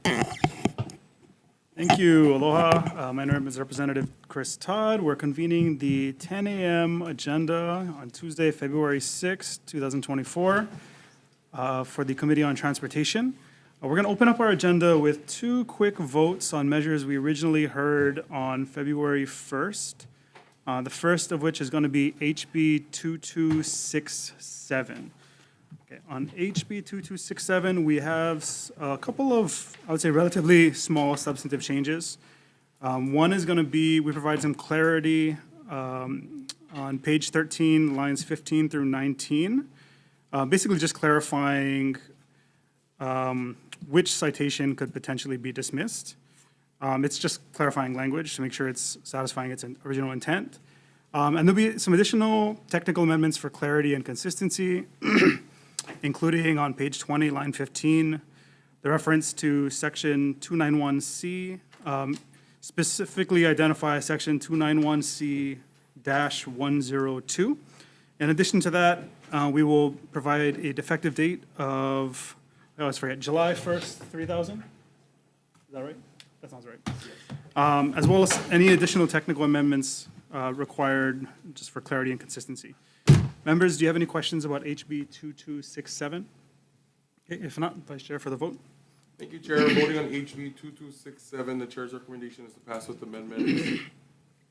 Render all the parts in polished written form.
Thank you. Aloha. My name is Representative Chris Todd. We're convening the 10 a.m. agenda on Tuesday, February 6, 2024, for the Committee on Transportation. We're going to open up our agenda with two quick votes on measures we originally heard on February 1st. The first of which is going to be HB 2267. Okay, on HB 2267, we have a couple of, I would say, relatively small substantive changes. One is going to be, we provide some clarity on page 13, lines 15 through 19, basically just clarifying which citation could potentially be dismissed. It's just clarifying language to make sure it's satisfying its original intent. And there'll be some additional technical amendments for clarity and consistency, including on page 20, line 15, the reference to section 291C, specifically identify section 291C-102. In addition to that, we will provide a defective date of, July 1st, 3000? Is that right? That sounds right. As well as any additional technical amendments required just for clarity and consistency. Members, do you have any questions about HB 2267? Okay, if not, Vice Chair for the vote. Thank you, Chair. Voting on HB 2267, the Chair's recommendation is to pass with amendments.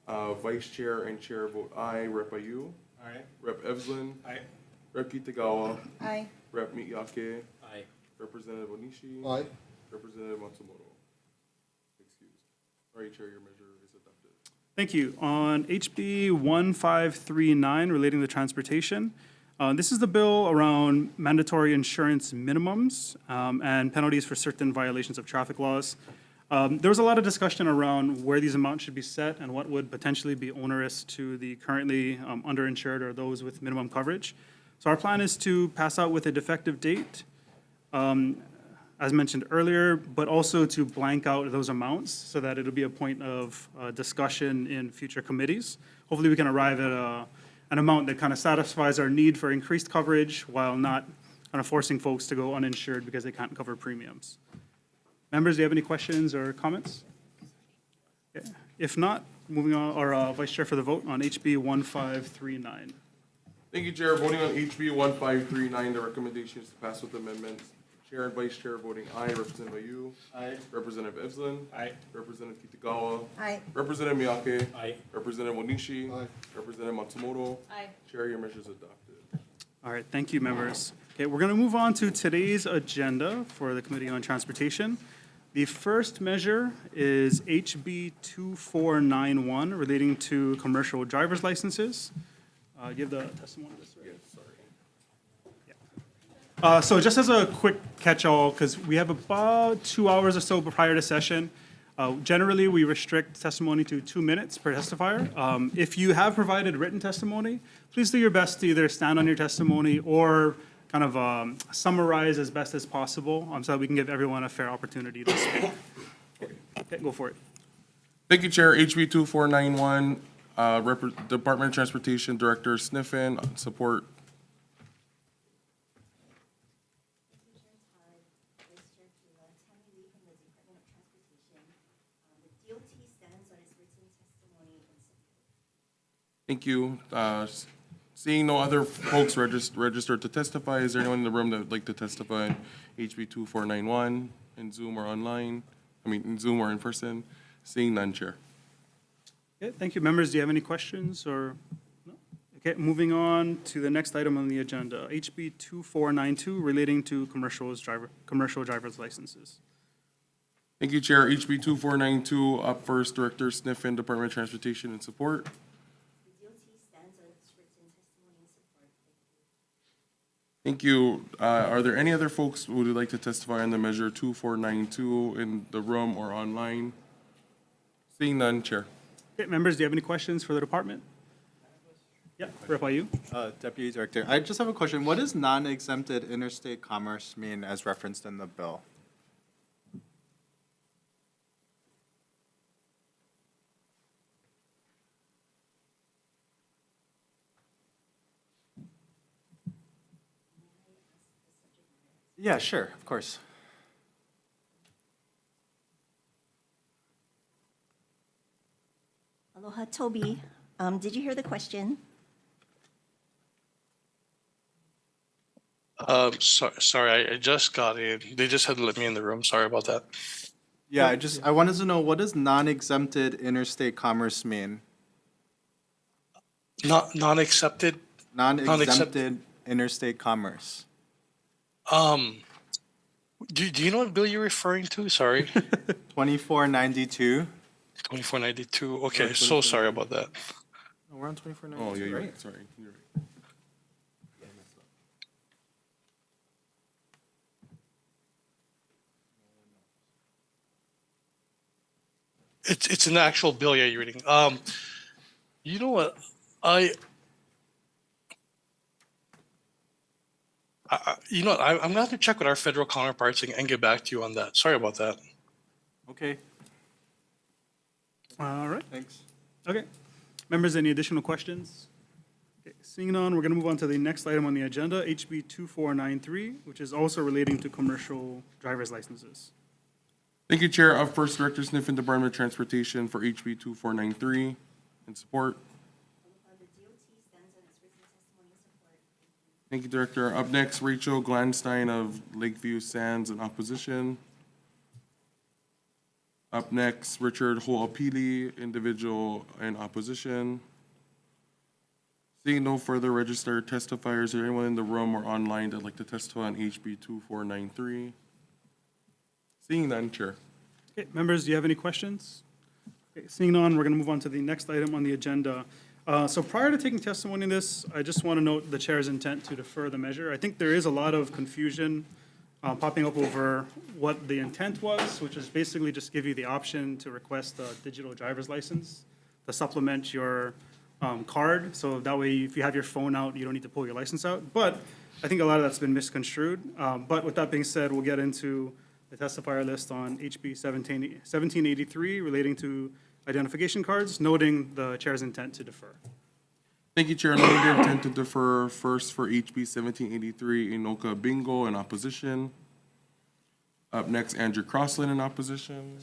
Vice Chair and Chair vote aye. Rep. Ayu? Aye. Rep. Evslin? Aye. Rep. Kitagawa? Aye. Rep. Miyake? Aye. Representative Onishi? Aye. Representative Matsumoto? Excused. All right, Chair, your measure is adopted. Thank you. On HB 1539 relating to transportation, this is the bill around mandatory insurance minimums and penalties for certain violations of traffic laws. There was a lot of discussion around where these amounts should be set and what would potentially be onerous to the currently underinsured or those with minimum coverage. So our plan is to pass out with a defective date, as mentioned earlier, but also to blank out those amounts so that it'll be a point of discussion in future committees. Hopefully we can arrive at an amount that kind of satisfies our need for increased coverage while not kind of forcing folks to go uninsured because they can't cover premiums. Members, do you have any questions or comments? Okay. If not, moving on, or Vice Chair for the vote on HB 1539. Thank you, Chair. Voting on HB 1539, the recommendation is to pass with amendments. Chair and Vice Chair voting aye. Representative Ayu? Aye. Representative Evslin? Aye. Representative Kitagawa? Aye. Representative Miyake? Aye. Representative Onishi? Aye. Representative Matsumoto? Aye. Chair, your measure is adopted. All right, thank you, members. Okay, we're going to move on to today's agenda for the Committee on Transportation. The first measure is HB 2491 relating to commercial driver's licenses. Give the testimony of this, right? Yes, sorry. So just as a quick catch-all, because we have about 2 hours or so prior to session, generally we restrict testimony to 2 minutes per testifier. If you have provided written testimony, please do your best to either stand on your testimony or kind of summarize as best as possible so that we can give everyone a fair opportunity to speak. Okay, go for it. Thank you, Chair. HB 2491, Department of Transportation Director Sniffen, support. Thank you. Seeing no other folks registered to testify, is there anyone in the room that would like to testify in HB 2491 in Zoom or online? I mean, in Zoom or in person? Seeing none, Chair. Okay, thank you. Members, do you have any questions or? No? Okay, moving on to the next item on the agenda, HB 2492 relating to commercial driver's licenses. Thank you, Chair. HB 2492, up first, Director Sniffen, Department of Transportation, in support. Thank you. Are there any other folks who would like to testify on the measure 2492 in the room or online? Seeing none, Chair. Okay, members, do you have any questions for the department? Yeah, Rep. Ayu. Deputy Director, I just have a question. What does non-exempted interstate commerce mean as referenced in the bill? Yeah, sure, of course. Aloha, Toby. Did you hear the question? Sorry, I just got in. They just had to let me in the room. Sorry about that. Yeah, I wanted to know, what does non-exempted interstate commerce mean? Not non-accepted. Non-exempted interstate commerce. Do you know what bill you're referring to? Sorry, 2492. 2492. Okay, so sorry about that. Oh, we're on 2492, Oh, yeah, you're right? right, sorry, you're right. It's an actual bill. Yeah, you're reading. You know what? I'm gonna have to check with our federal counterparts and get back to you on that. Sorry about that. Okay, All right. thanks. Okay. Members, any additional questions? Okay, seeing none, we're going to move on to the next item on the agenda, HB 2493, which is also relating to commercial driver's licenses. Thank you, Chair. Up first, Director Sniffen, Department of Transportation for HB 2493. In support. Thank you, Director. Up next, Rachel Gladstein of Lakeview Sands in opposition. Up next, Richard Ho'opili, individual in opposition. Seeing no further registered testifiers, is there anyone in the room or online that'd like to testify on HB 2493? Seeing none, Chair. Okay, members, do you have any questions? Okay, seeing none, we're going to move on to the next item on the agenda. So prior to taking testimony in this, I just want to note the chair's intent to defer the measure. I think there is a lot of confusion popping up over what the intent was, which is basically just give you the option to request a digital driver's license to supplement your card. So that way, if you have your phone out, you don't need to pull your license out. But I think a lot of that's been misconstrued. But with that being said, we'll get into the testifier list on HB 1783 relating to identification cards, noting the chair's intent to defer. Thank you, Chair. Noting the intent to defer first for HB 1783, Inoka Bingo in opposition. Up next, Andrew Crossland in opposition.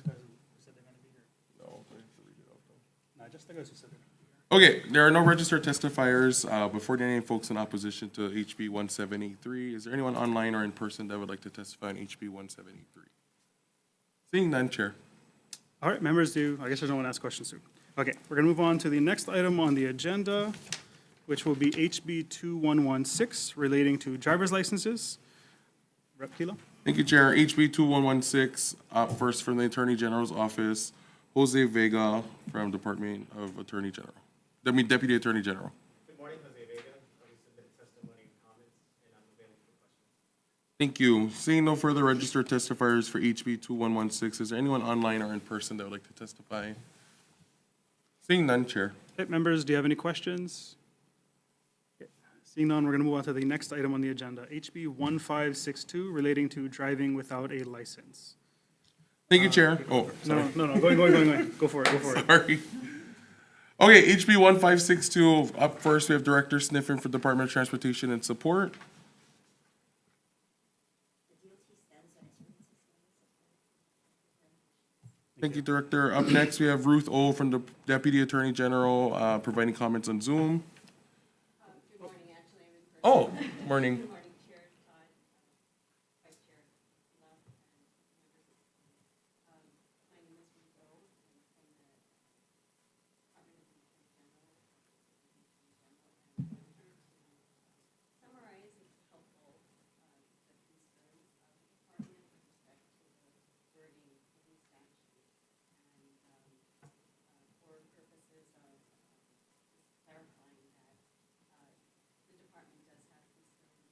Okay, there are no registered testifiers. Before there are any folks in opposition to HB 1783, is there anyone online or in person that would like to testify on HB 1783? Seeing none, Chair. All right, members, I guess there's no one ask questions soon. Okay, we're going to move on to the next item on the agenda, which will be HB 2116 relating to driver's licenses. Rep. Kilo? Thank you, Chair. HB 2116, up first from the Attorney General's office, Jose Vega from Department of Attorney General. Deputy Attorney General. Good morning, Jose Vega. I submitted testimony and comments, and I'm available for questions. Thank you. Seeing no further registered testifiers for HB 2116, is there anyone online or in person that would like to testify? Seeing none, Chair. Okay, members, do you have any questions? Okay, seeing none, we're going to move on to the next item on the agenda, HB 1562 relating to driving without a license. Thank you, Chair. Oh, sorry. No, going. Go for it. Sorry. Okay, HB 1562, up first, we have Director Sniffen for Department of Transportation and Support. Thank you, Director. Up next, we have Ruth O from the Deputy Attorney General, providing comments on Zoom. Good morning, actually, I'm in person. Oh, morning. Good morning, Chair Todd, Vice Chair Love, and members. My name is Ruth O, and I'm from the Department of Attorney General. And summarize, it's helpful, the concerns of the department with respect to the wording of the statute. And for purposes of clarifying that, the department does have concerns,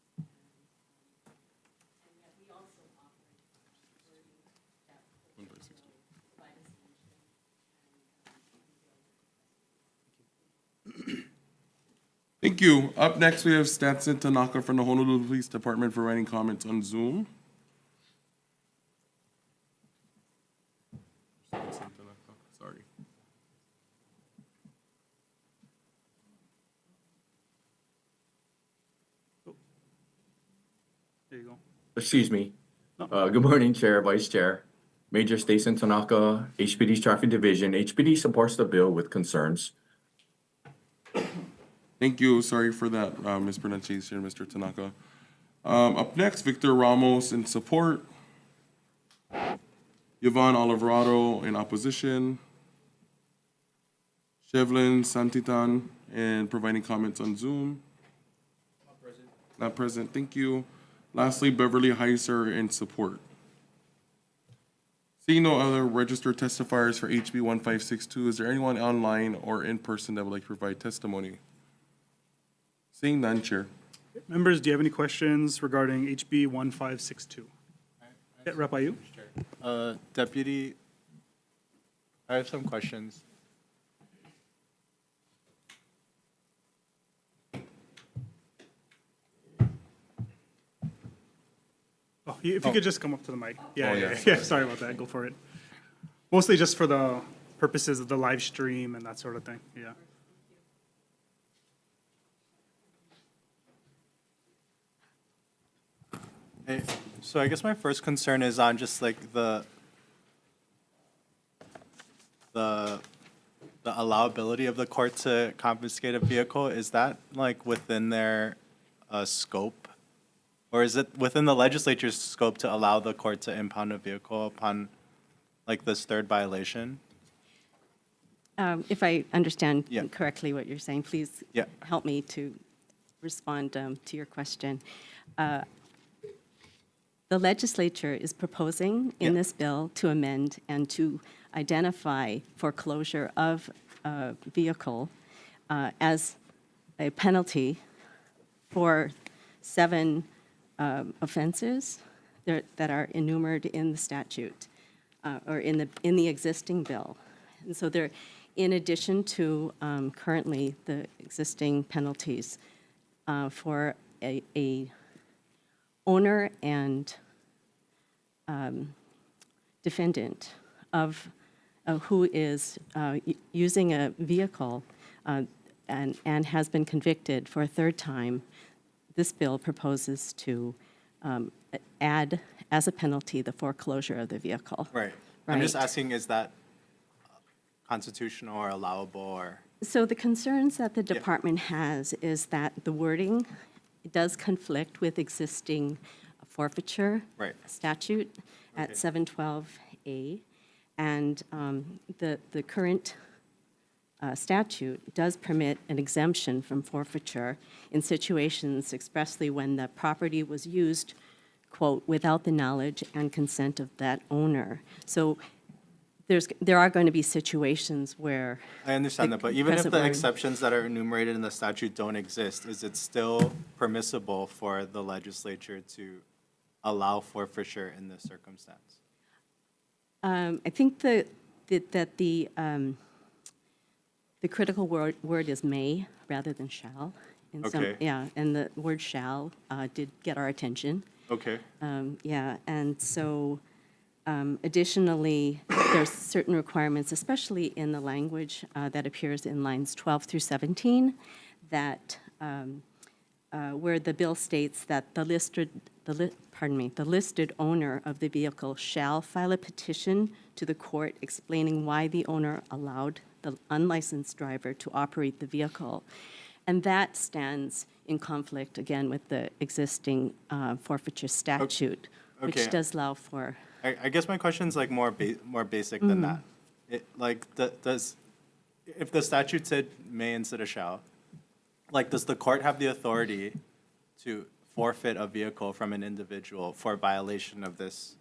and yet we also offer wording that will provide a solution and Thank you. Up next, we have Statson Tanaka from the Honolulu Police Department providing comments on Zoom. Sorry. There you go. Excuse me. No. Good morning, Chair, Vice Chair. Major Station Tanaka, HPD's Traffic Division. HPD supports the bill with concerns. Thank you. Sorry for that mispronunciation, Mr. Tanaka. Up next, Victor Ramos in support. Yvonne Oliverado in opposition. Shevlin Santitan and providing comments on Zoom. Not present. Thank you. Lastly, Beverly Heiser in support. Seeing no other registered testifiers for HB 1562, is there anyone online or in person that would like to provide testimony? Seeing none, Chair. Members, do you have any questions regarding HB 1562? Yeah, Rep. Ayu? Deputy, I have some questions. Oh, if you could just come up to the mic. Yeah, Oh, yeah, yeah. yeah, sorry about that, go for it. Mostly just for the purposes of the live stream and that sort of thing, yeah. Hey, so I guess my first concern is on just like the allowability of the court to confiscate a vehicle. Is that like within their scope? Or is it within the legislature's scope to allow the court to impound a vehicle upon like this third violation? If I understand Yeah. correctly what you're saying, please Yeah. help me to respond to your question. The legislature is proposing in Yeah. this bill to amend and to identify foreclosure of a vehicle as a penalty for 7 offenses that are enumerated in the statute or in the existing bill. And so they're, in addition to currently the existing penalties for a owner and defendant of who is using a vehicle and has been convicted for a third time, this bill proposes to add as a penalty the foreclosure of the vehicle. Right. I'm just Right. asking, is that constitutional or allowable or? So the concerns that the department has is that the wording does conflict with existing forfeiture Right. statute at Okay. 712A. And the current statute does permit an exemption from forfeiture in situations expressly when the property was used, quote, without the knowledge and consent of that owner. So there are going to be situations where I understand the that, but even if present the word- exceptions that are enumerated in the statute don't exist, is it still permissible for the legislature to allow forfeiture in this circumstance? I think that the critical word is may rather than shall. In some- Okay. Yeah, and the word shall did get our attention. Okay, Yeah, and so additionally, there's certain requirements, especially in the language that appears in lines 12 through 17, that where the bill states that the listed owner of the vehicle shall file a petition to the court explaining why the owner allowed the unlicensed driver to operate the vehicle. And that stands in conflict, again, with the existing forfeiture statute, which Okay. does allow for, I guess my question's like more basic than that. It, like, does, if the statute said may instead of shall, like, does the court have the authority to forfeit a vehicle from an individual for violation of this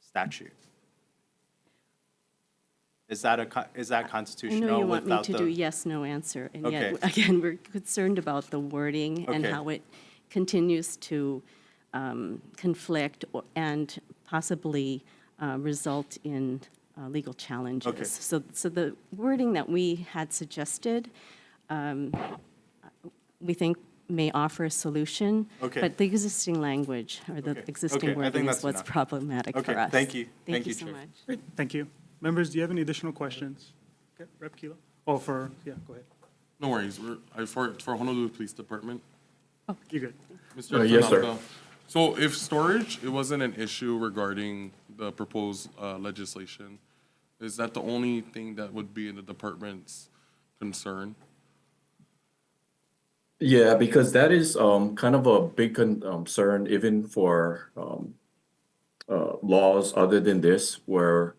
statute? Is that I constitutional know you want me without to the? do yes, no answer. And yet, Okay. again, we're concerned about the wording and Okay. how it continues to conflict and possibly result in legal challenges. Okay. So the wording that we had suggested, we think may offer a solution. Okay. But the existing language or the Okay. existing Okay, I think wording that's is what's enough. problematic for Okay, us. thank you. Thank Thank you you, so Chair. much. Great, thank you. Members, do you have any additional questions? Okay, Rep. Kilo? Oh, yeah, go ahead. No worries. For Honolulu Police Department. Oh, you're good. Mr. Yes, sir. Tanaka. So if storage, it wasn't an issue regarding the proposed legislation. Is that the only thing that would be in the department's concern? Yeah, because that is kind of a big concern even for laws other than this where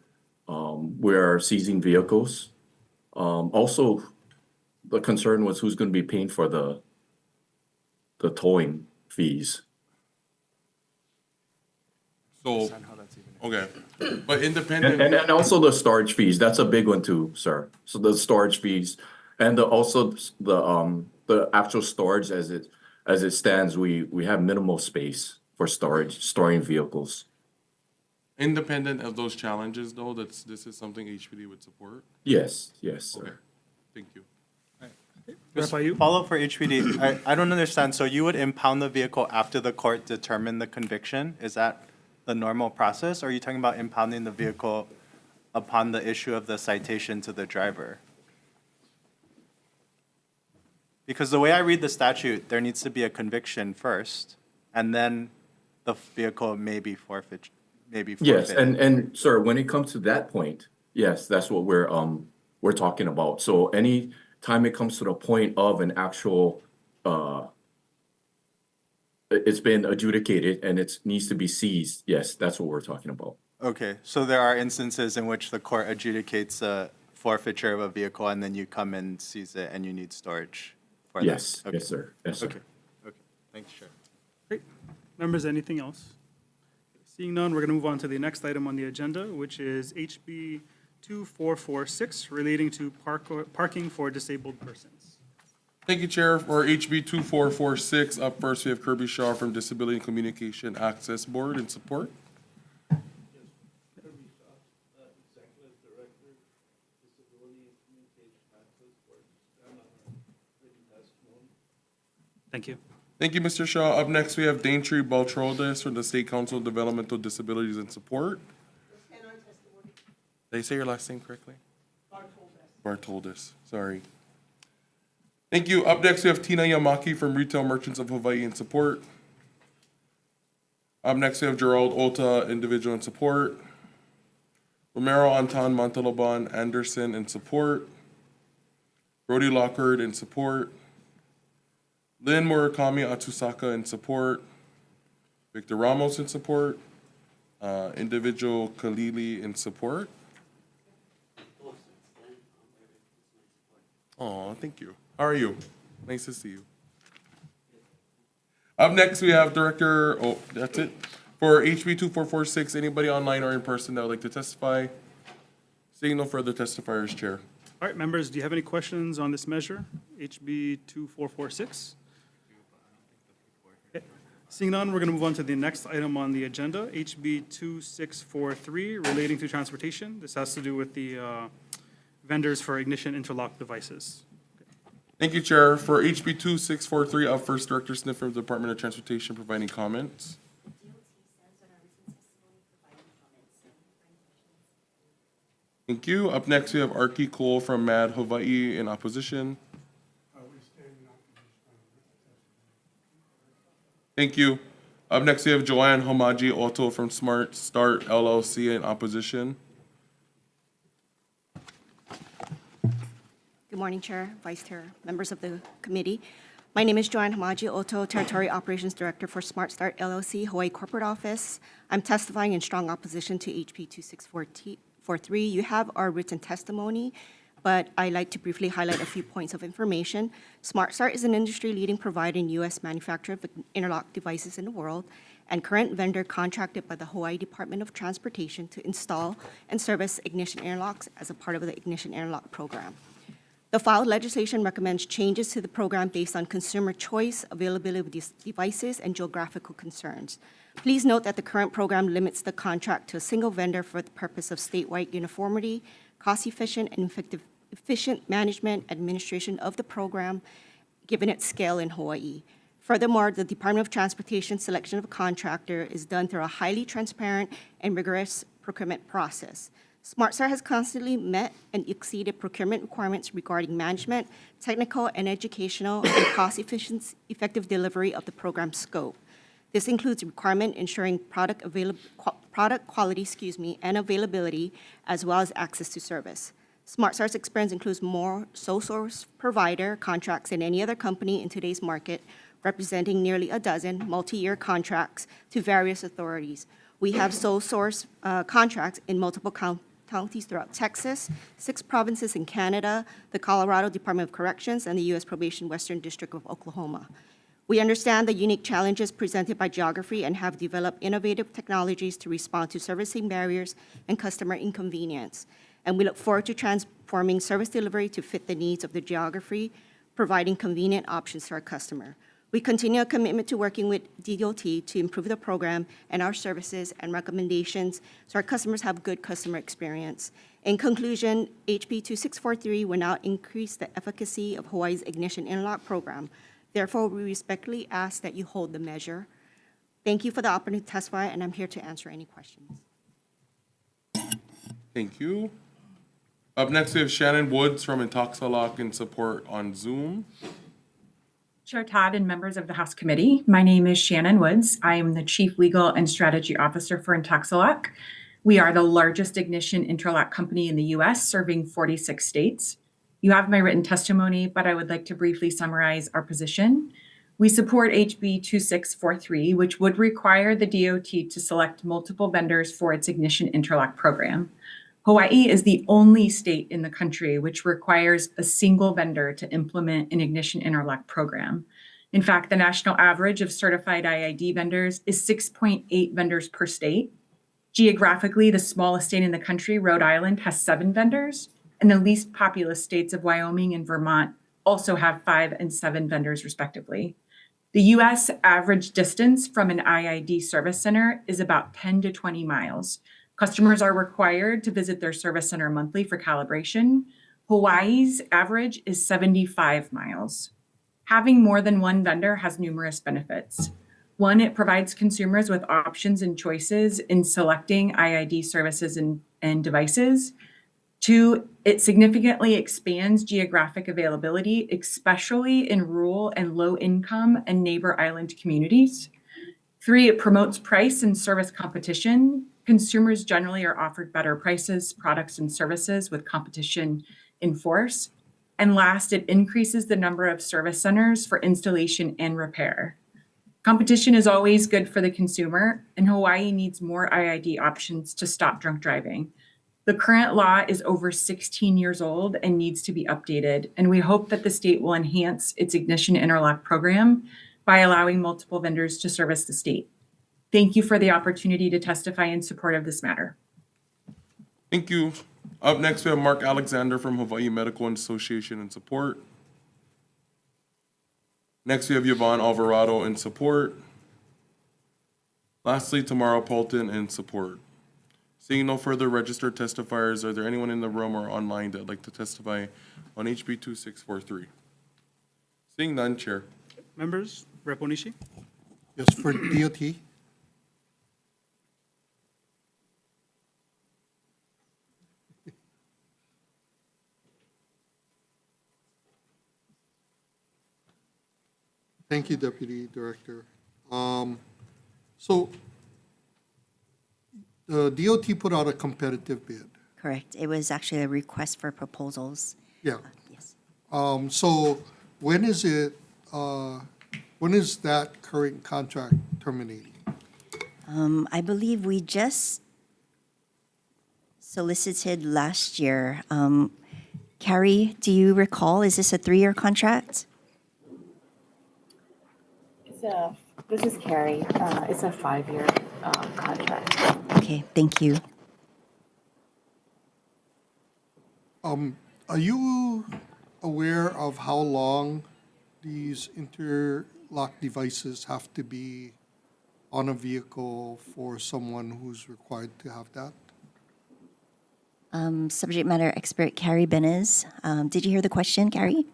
we are seizing vehicles. Also, the concern was who's going to be paying for the towing fees. So, okay, but And independent, and also the storage fees, that's a big one too, sir. So the storage fees and also the actual storage as it stands, we have minimal space for storing vehicles. independent of those challenges though, this is something HPD would support? Yes, yes, Okay, sir. thank you. Verify you. Follow up for HPD. I don't understand. So you would impound the vehicle after the court determined the conviction? Is that the normal process? Or are you talking about impounding the vehicle upon the issue of the citation to the driver? Because the way I read the statute, there needs to be a conviction first, and then the vehicle may be forfeited. Yes, and sir, when it comes to that point, yes, that's what we're talking about. So any time it comes to the point of an actual it's been adjudicated and it needs to be seized, yes, that's what we're talking about. Okay, so there are instances in which the court adjudicates a forfeiture of a vehicle, and then you come and seize it, and you need storage for that? Yes, Okay. yes, sir. Yes, sir. Okay, okay, thanks, Chair. Great. Members, anything else? Seeing none, we're going to move on to the next item on the agenda, which is HB 2446, relating to parking for disabled persons. Thank you, Chair. For HB 2446, up first, we have Kirby Shaw from Disability and Communication Access Board in support. Thank you. Thank you, Mr. Shaw. Up next, we have Daintree Beltrodes from the State Council of Developmental Disabilities and Support. Did I say your last name correctly? Bartoldes, sorry. Thank you. Up next, we have Tina Yamaki from Retail Merchants of Hawaii in support. Up next, we have Gerald Ota, individual in support. Romero Anton Montalban Anderson in support. Brody Lockhart in support. Lynn Murakami Atsusaka in support. Victor Ramos in support. Individual Kalili in support. Oh, thank you. How are you? Nice to see you. Up next, we have Director, oh, that's it. For HB 2446, anybody online or in person that would like to testify? Seeing no further testifiers, Chair. All right, members, do you have any questions on this measure, HB 2446? Okay. Seeing none, we're going to move on to the next item on the agenda, HB 2643, relating to transportation. This has to do with the vendors for ignition interlock devices. Thank you, Chair. For HB 2643, up first, Director Smith from the Department of Transportation providing comments. Thank you. Up next, we have Arki Cole from MAD Hawaii in opposition. Thank you. Up next, we have Joanne Hamaji Otto from Smart Start LLC in opposition. Good morning, Chair, Vice Chair, members of the committee. My name is Joanne Hamaji Otto, Territory Operations Director for Smart Start LLC, Hawaii Corporate Office. I'm testifying in strong opposition to HB 2643. You have our written testimony, but I'd like to briefly highlight a few points of information. Smart Start is an industry-leading provider in U.S. manufacturer of interlock devices in the world and current vendor contracted by the Hawaii Department of Transportation to install and service ignition interlocks as a part of the ignition interlock program. The filed legislation recommends changes to the program based on consumer choice, availability of these devices, and geographical concerns. Please note that the current program limits the contract to a single vendor for the purpose of statewide uniformity, cost-efficient and efficient management administration of the program, given its scale in Hawaii. Furthermore, the Department of Transportation selection of a contractor is done through a highly transparent and rigorous procurement process. SmartStar has constantly met and exceeded procurement requirements regarding management, technical and educational, and cost-effective delivery of the program scope. This includes requirement ensuring product product quality, and availability, as well as access to service. SmartStar's experience includes more sole source provider contracts than any other company in today's market, representing nearly a dozen multi-year contracts to various authorities. We have sole source contracts in multiple counties throughout Texas, 6 provinces in Canada, the Colorado Department of Corrections, and the U.S. Probation Western District of Oklahoma. We understand the unique challenges presented by geography and have developed innovative technologies to respond to servicing barriers and customer inconvenience. And we look forward to transforming service delivery to fit the needs of the geography, providing convenient options to our customer. We continue a commitment to working with DOT to improve the program and our services and recommendations so our customers have good customer experience. In conclusion, HB 2643 will now increase the efficacy of Hawaii's Ignition Interlock program. Therefore, we respectfully ask that you hold the measure. Thank you for the opportunity to testify, and I'm here to answer any questions. Thank you. Up next, we have Shannon Woods from Intoxalock in support on Zoom. Chair Todd and members of the House Committee, my name is Shannon Woods. I am the Chief Legal and Strategy Officer for Intoxalock. We are the largest ignition interlock company in the U.S., serving 46 states. You have my written testimony, but I would like to briefly summarize our position. We support HB 2643, which would require the DOT to select multiple vendors for its ignition interlock program. Hawaii is the only state in the country which requires a single vendor to implement an ignition interlock program. In fact, the national average of certified IID vendors is 6.8 vendors per state. Geographically, the smallest state in the country, Rhode Island, has 7 vendors, and the least populous states of Wyoming and Vermont also have 5 and 7 vendors, respectively. The U.S. average distance from an IID service center is about 10 to 20 miles. Customers are required to visit their service center monthly for calibration. Hawaii's average is 75 miles. Having more than one vendor has numerous benefits. One, it provides consumers with options and choices in selecting IID services and devices. 2, it significantly expands geographic availability, especially in rural and low-income and neighbor island communities. 3, it promotes price and service competition. Consumers generally are offered better prices, products, and services with competition in force. And last, it increases the number of service centers for installation and repair. Competition is always good for the consumer, and Hawaii needs more IID options to stop drunk driving. The current law is over 16 years old and needs to be updated, and we hope that the state will enhance its ignition interlock program by allowing multiple vendors to service the state. Thank you for the opportunity to testify in support of this matter. Thank you. Up next, we have Mark Alexander from Hawaii Medical Association in support. Next, we have Yvonne Alvarado in support. Lastly, Tamara Polton in support. Seeing no further registered testifiers, are there anyone in the room or online that would like to testify on HB 2643? Seeing none, Chair. Members, Rep. Onishi? Yes, for DOT. Thank you, Deputy Director. So the DOT put out a competitive bid. Correct. It was actually a request for proposals. Yeah. Yes. So when is that current contract terminating? I believe we just solicited last year. Carrie, do you recall, is this a 3-year contract? This is Carrie. It's a 5-year contract. Okay, thank you. Are you aware of how long these interlock devices have to be on a vehicle for someone who's required to have that? Subject matter expert Carrie Benez. Did you hear the question, Carrie?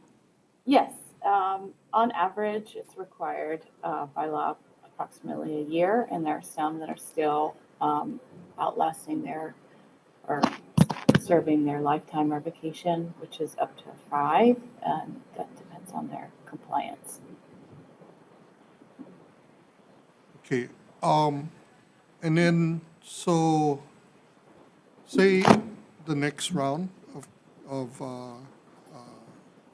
Yes. On average, it's required by law approximately a year, and there are some that are still outlasting or serving their lifetime revocation, which is up to 5, and that depends on their compliance. Okay. And then So, say the next round of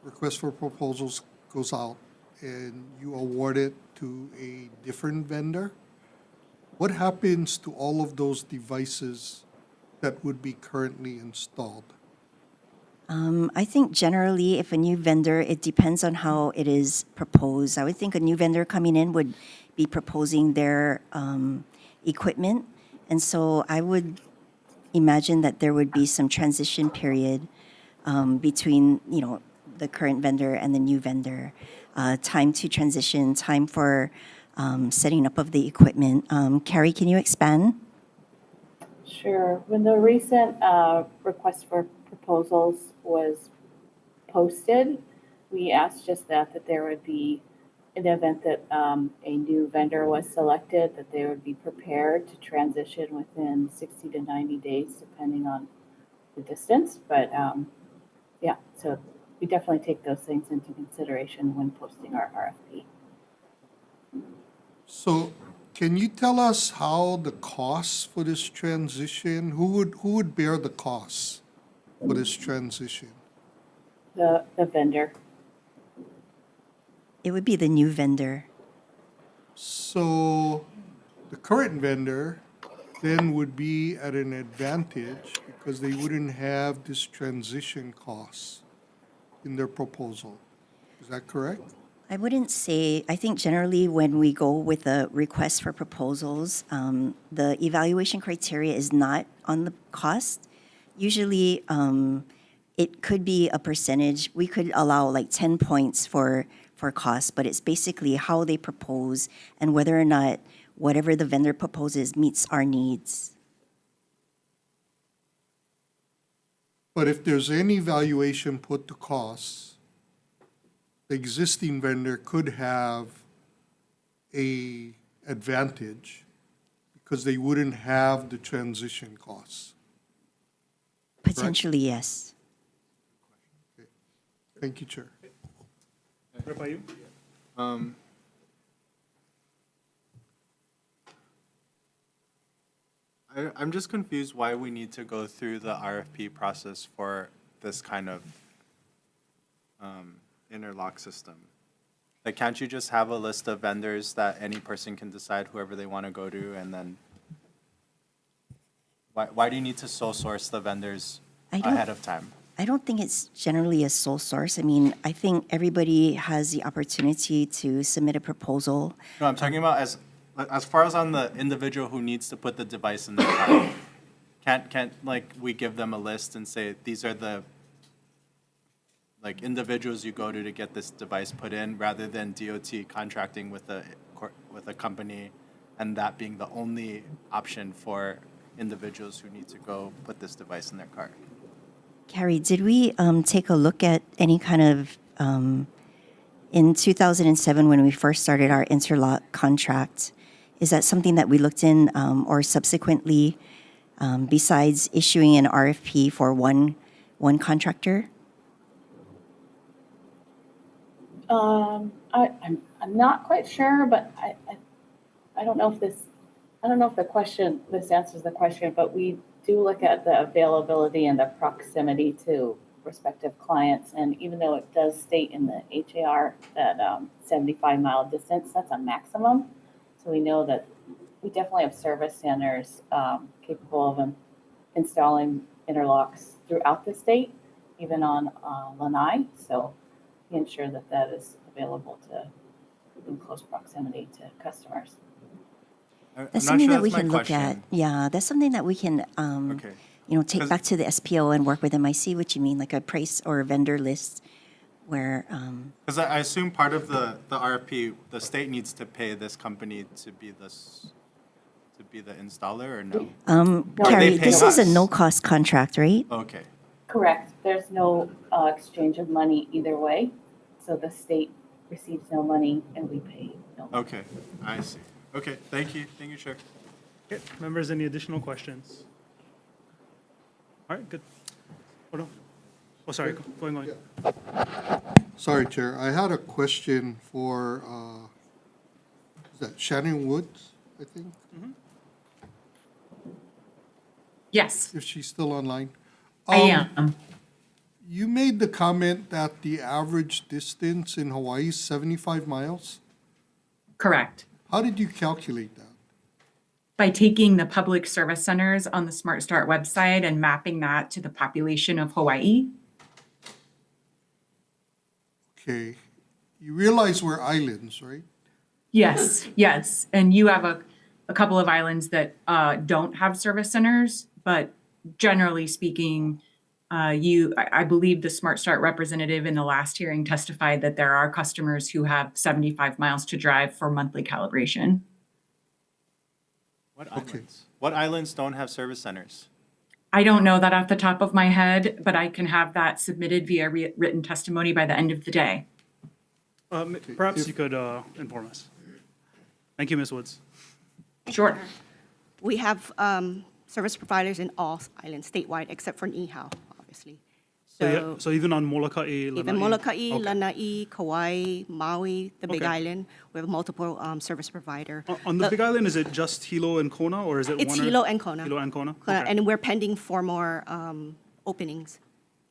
request for proposals goes out and you award it to a different vendor, what happens to all of those devices that would be currently installed? I think generally, if a new vendor, it depends on how it is proposed. I would think a new vendor coming in would be proposing their equipment. And so I would imagine that there would be some transition period between, the current vendor and the new vendor. Time to transition, time for setting up of the equipment. Carrie, can you expand? Sure. When the recent request for proposals was posted, we asked just that there would be, in the event that a new vendor was selected, that they would be prepared to transition within 60 to 90 days, depending on the distance. But yeah, so we definitely take those things into consideration when posting our RFP. So, can you tell us how the costs for this transition, who would bear the costs for this transition? The vendor. It would be the new vendor. So, the current vendor then would be at an advantage because they wouldn't have this transition costs in their proposal. Is that correct? I wouldn't say, I think generally when we go with a request for proposals, the evaluation criteria is not on the cost. Usually, it could be a percentage. We could allow like 10 points for cost, but it's basically how they propose and whether or not whatever the vendor proposes meets our needs. But if there's any valuation put to costs, the existing vendor could have a advantage because they wouldn't have the transition costs. Potentially, yes. Thank you, Chair. What about you? I'm just confused why we need to go through the RFP process for this kind of interlock system. Like, can't you just have a list of vendors that any person can decide whoever they want to go to, and then why do you need to sole source the vendors ahead of time? I don't think it's generally a sole source. I mean, I think everybody has the opportunity to submit a proposal. No, I'm talking about as far as on the individual who needs to put the device in their car. Can't like we give them a list and say these are the like individuals you go to get this device put in, rather than DOT contracting with a company and that being the only option for individuals who need to go put this device in their car. Carrie, did we take a look at any kind of, in 2007 when we first started our interlock contract, is that something that we looked in or subsequently, besides issuing an RFP for one contractor? I'm not quite sure, but I don't know if this answers the question, but we do look at the availability and the proximity to respective clients. And even though it does state in the HAR that 75-mile distance, that's a maximum. So we know that we definitely have service centers capable of installing interlocks throughout the state, even on Lanai. So we ensure that that is available in close proximity to customers. That's something that we can look at. Yeah, that's something that we can, take back to the SPO and work with them. I see what you mean, like a price or a vendor list where. Because I assume part of the RFP, the state needs to pay this company to be the installer, or no? Carrie, this is a us? no-cost contract, right? Okay. Correct. There's no exchange of money either way. So the state receives no money and we pay no. Okay, I see. Okay, thank you. Thank you, Chair. Okay, members, any additional questions? All right, good. Oh, no. Oh, sorry, going on. Sorry, Chair. I had a question for, is that Shannon Woods, I think? Yes, if she's still online. I am. You made the comment that the average distance in Hawaii is 75 miles. Correct. How did you calculate that? By taking the public service centers on the Smart Start website and mapping that to the population of Hawaii. Okay. You realize we're islands, right? Yes, yes. And you have a couple of islands that don't have service centers, but generally speaking, I believe the Smart Start representative in the last hearing testified that there are customers who have 75 miles to drive for monthly calibration. What islands? What islands don't have service centers? I don't know that off the top of my head, but I can have that submitted via written testimony by the end of the day. Perhaps you could inform us. Thank you, Ms. Woods. Sure. We have service providers in all islands statewide, except for Niihau, obviously. So even on Molokai, Even Lanai? Molokai, Okay. Lanai, Kauai, Maui, the Big Okay. Island, we have multiple service provider. On the Big Island, is it just Hilo and Kona, or is it It's one? Hilo and Kona. Hilo and Kona? Kona, Okay. And we're pending 4 more openings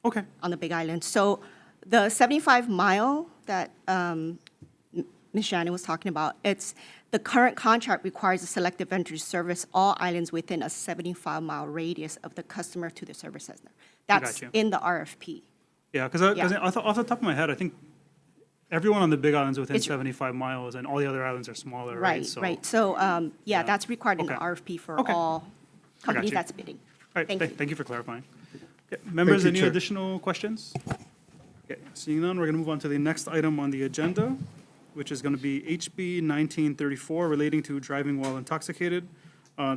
Okay. on the Big Island. So the 75-mile that Ms. Shannon was talking about, the current contract requires a selective vendor to service all islands within a 75-mile radius of the customer to the service center. That's you. in the RFP. Yeah, because Yeah. off the top of my head, I think everyone on the Big Island is within It's- 75 miles, and all the other islands are smaller, Right, So, right. So, yeah, that's required in the Okay. RFP for Okay. all companies you. that's bidding. All right, Thank you. thank you for clarifying. Okay, members, you, any Chair. additional questions? Okay, seeing none, we're going to move on to the next item on the agenda, which is going to be HB 1934 relating to driving while intoxicated.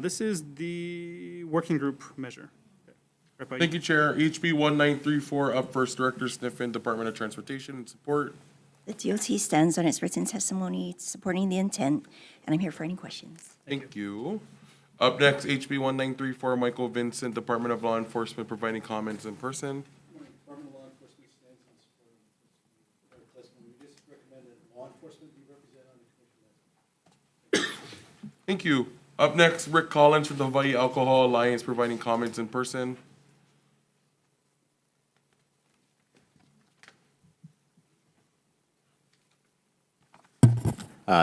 This is the working group measure. Okay, right by Thank you, Chair. HB 1934, up first, Director Sniffen, Department of Transportation, and support. The DOT stands on its written testimony supporting the intent, and I'm here for any questions. Thank you. Up next, HB 1934, Michael Vincent, Department of Law Enforcement, providing comments in person. Department of Law Enforcement stands on support of the testimony. We just recommend that law enforcement be represented on the commission. Thank you. Up next, Rick Collins from the Hawaii Alcohol Alliance, providing comments in person.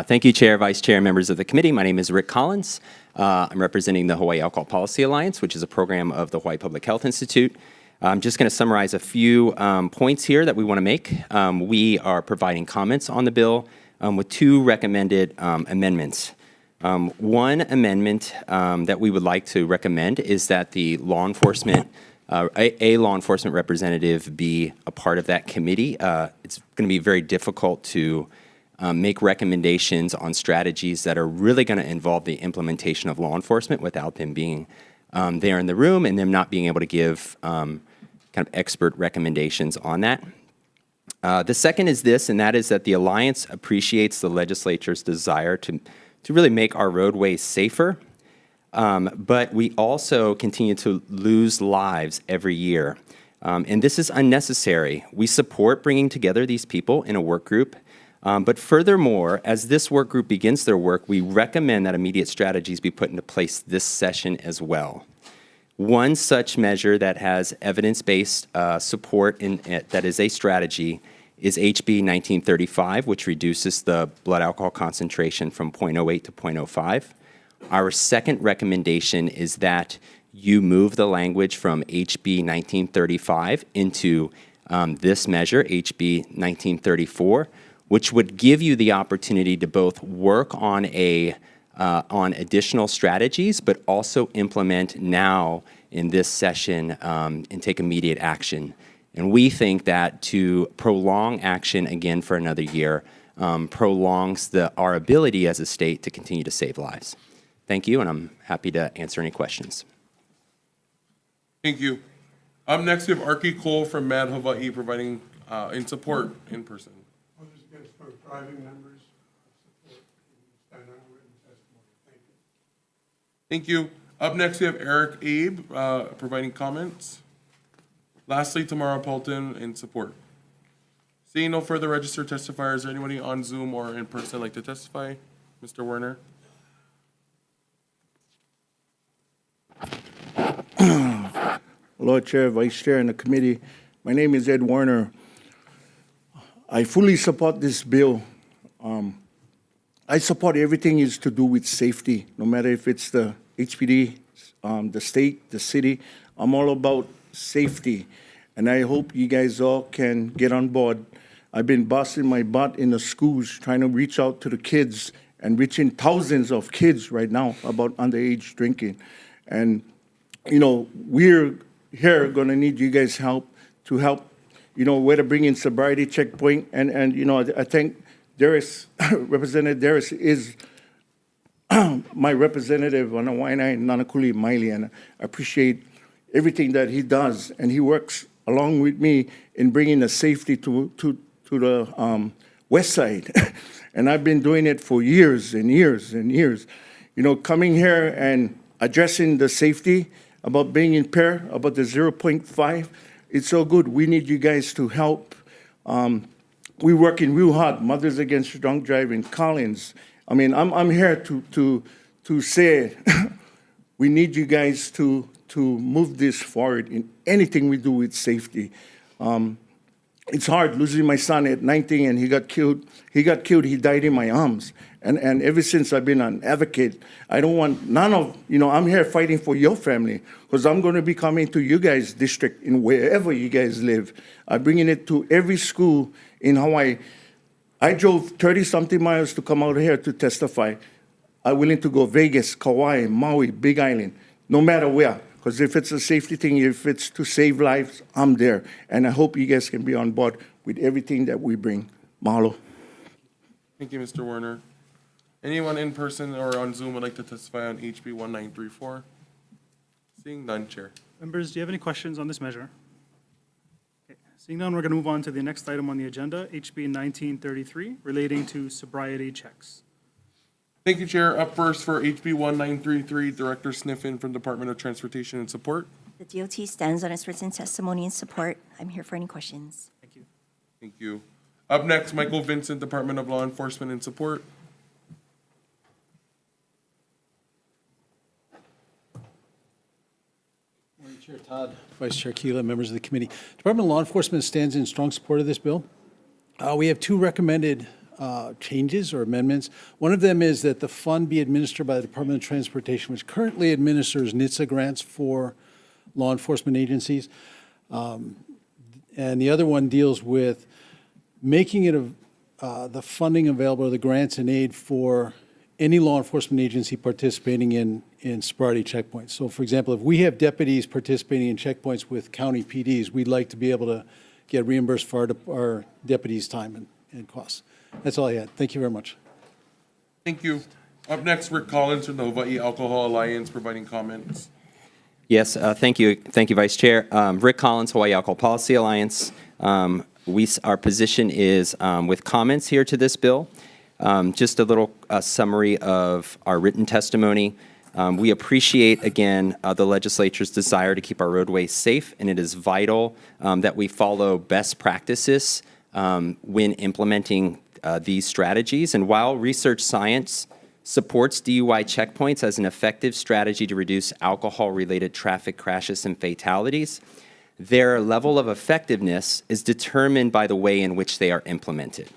Thank you, Chair, Vice Chair, and members of the committee. My name is Rick Collins. I'm representing the Hawaii Alcohol Policy Alliance, which is a program of the Hawaii Public Health Institute. I'm just going to summarize a few points here that we want to make. We are providing comments on the bill with 2 recommended amendments. One amendment that we would like to recommend is that the law enforcement, a law enforcement representative be a part of that committee. It's going to be very difficult to make recommendations on strategies that are really going to involve the implementation of law enforcement without them being there in the room and them not being able to give kind of expert recommendations on that. The second is this, and that is that the Alliance appreciates the legislature's desire to really make our roadways safer, but we also continue to lose lives every year. And this is unnecessary. We support bringing together these people in a work group. But furthermore, as this work group begins their work, we recommend that immediate strategies be put into place this session as well. One such measure that has evidence-based support that is a strategy is HB 1935, which reduces the blood alcohol concentration from 0.08 to 0.05. Our second recommendation is that you move the language from HB 1935 into this measure, HB 1934, which would give you the opportunity to both work on on additional strategies, but also implement now in this session and take immediate action. And we think that to prolong action again for another year prolongs our ability as a state to continue to save lives. Thank you, and I'm happy to answer any questions. Thank you. Up next, we have Archie Cole from Mad Hawaii, providing in support in person. I'll just get for driving members support and stand on written testimony. Thank you. Thank you. Up next, we have Eric Abe providing comments. Lastly, Tamara Polton in support. Seeing no further registered testifiers, is there anybody on Zoom or in person like to testify? Mr. Werner? Lord Chair, Vice Chair, and the committee. My name is Ed Warner. I fully support this bill. I support everything is to do with safety, no matter if it's the HPD, the state, the city. I'm all about safety, and I hope you guys all can get on board. I've been busting my butt in the schools trying to reach out to the kids and reaching thousands of kids right now about underage drinking. And, you know, we're here going to need you guys' help to help, you know, whether bring in sobriety checkpoint. And you know, I think Darius, Representative Darius is my representative on the Waianae Nanakuli Maili, and I appreciate everything that he does. And he works along with me in bringing the safety to the west side. And I've been doing it for years and years and years. You know, coming here and addressing the safety, about being impaired, about the 0.5, it's so good. We need you guys to help. We're working real hard, Mothers Against Drunk Driving, Collins. I mean, I'm here to say we need you guys to move this forward in anything we do with safety. It's hard losing my son at 19 and he got killed. He died in my arms. And ever since I've been an advocate, I don't want none of, you know, I'm here fighting for your family because I'm going to be coming to you guys' district in wherever you guys live. I'm bringing it to every school in Hawaii. I drove 30-something miles to come out here to testify. I'm willing to go Vegas, Kauai, Maui, Big Island, no matter where. Because if it's a safety thing, if it's to save lives, I'm there. And I hope you guys can be on board with everything that we bring. Mahalo. Thank you, Mr. Warner. Anyone in person or on Zoom would like to testify on HB 1934? Seeing none, Chair. Members, do you have any questions on this measure? Okay. Seeing none, we're going to move on to the next item on the agenda, HB 1933, relating to sobriety checks. Thank you, Chair. Up first for HB 1933, Director Sniffen from Department of Transportation and Support. The DOT stands on its written testimony and support. I'm here for any questions. Thank you. Thank you. Up next, Michael Vincent, Department of Law Enforcement and Support. Morning, Chair Todd, Vice Chair Keeler, members of the committee. Department of Law Enforcement stands in strong support of this bill. We have two recommended changes or amendments. One of them is that the fund be administered by the Department of Transportation, which currently administers NHTSA grants for law enforcement agencies. And the other one deals with making it the funding available, the grants and aid for any law enforcement agency participating in sobriety checkpoints. So for example, if we have deputies participating in checkpoints with county PDs, we'd like to be able to get reimbursed for our deputies' time and costs. That's all I had. Thank you very much. Thank you. Up next, Rick Collins from the Hawaii Alcohol Alliance providing comments. Yes, thank you. Thank you, Vice Chair. Rick Collins, Hawaii Alcohol Policy Alliance. Our position is with comments here to this bill. Just a little summary of our written testimony. We appreciate, again, the legislature's desire to keep our roadways safe, and it is vital that we follow best practices when implementing these strategies. And while research science supports DUI checkpoints as an effective strategy to reduce alcohol-related traffic crashes and fatalities, their level of effectiveness is determined by the way in which they are implemented.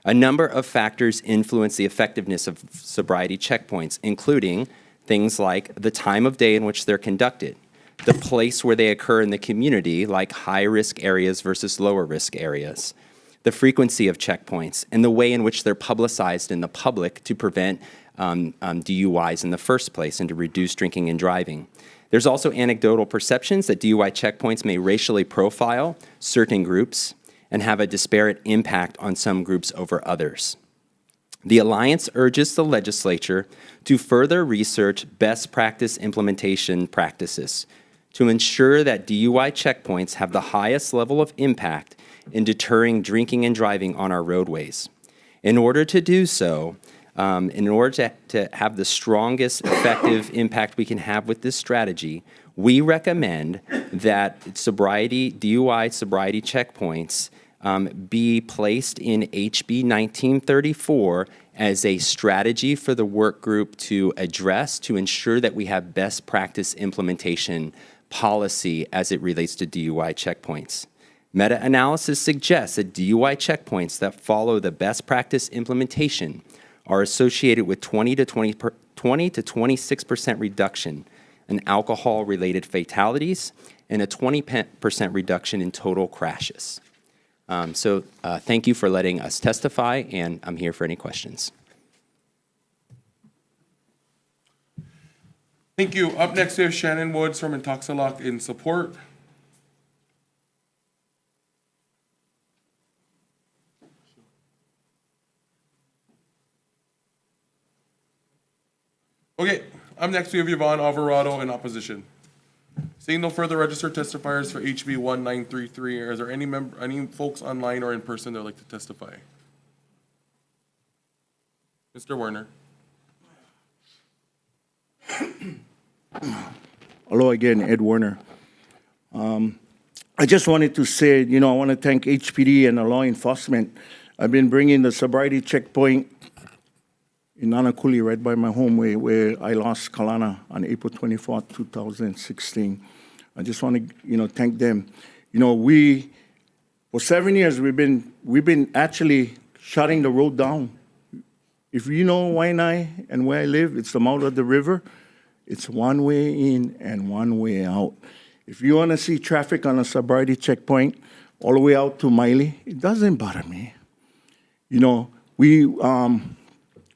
A number of factors influence the effectiveness of sobriety checkpoints, including things like the time of day in which they're conducted, the place where they occur in the community, like high-risk areas versus lower-risk areas, the frequency of checkpoints, and the way in which they're publicized in the public to prevent DUIs in the first place and to reduce drinking and driving. There's also anecdotal perceptions that DUI checkpoints may racially profile certain groups and have a disparate impact on some groups over others. The Alliance urges the legislature to further research best practice implementation practices to ensure that DUI checkpoints have the highest level of impact in deterring drinking and driving on our roadways. In order to do so, in order to have the strongest effective impact we can have with this strategy, we recommend that DUI sobriety checkpoints be placed in HB 1934 as a strategy for the work group to address to ensure that we have best practice implementation policy as it relates to DUI checkpoints. Meta-analysis suggests that DUI checkpoints that follow the best practice implementation are associated with 20 to 26% reduction in alcohol-related fatalities and a 20% reduction in total crashes. Thank you for letting us testify, and I'm here for any questions. Thank you. Up next, we have Shannon Woods from Intoxilock in support. Okay, up next, we have Yvonne Alvarado in opposition. Seeing no further registered testifiers for HB 1933, is there any folks online or in person that would like to testify? Mr. Werner. Hello again, Ed Werner. I just wanted to say, I want to thank HPD and the law enforcement. I've been bringing the sobriety checkpoint in Nanakuli, right by my home, where I lost Kalana on April 24th, 2016. I just want to, thank them. For 7 years, we've been actually shutting the road down. If you know Waianae and where I live, it's the mouth of the river. It's one way in and one way out. If you want to see traffic on a sobriety checkpoint all the way out to Miley, it doesn't bother me. During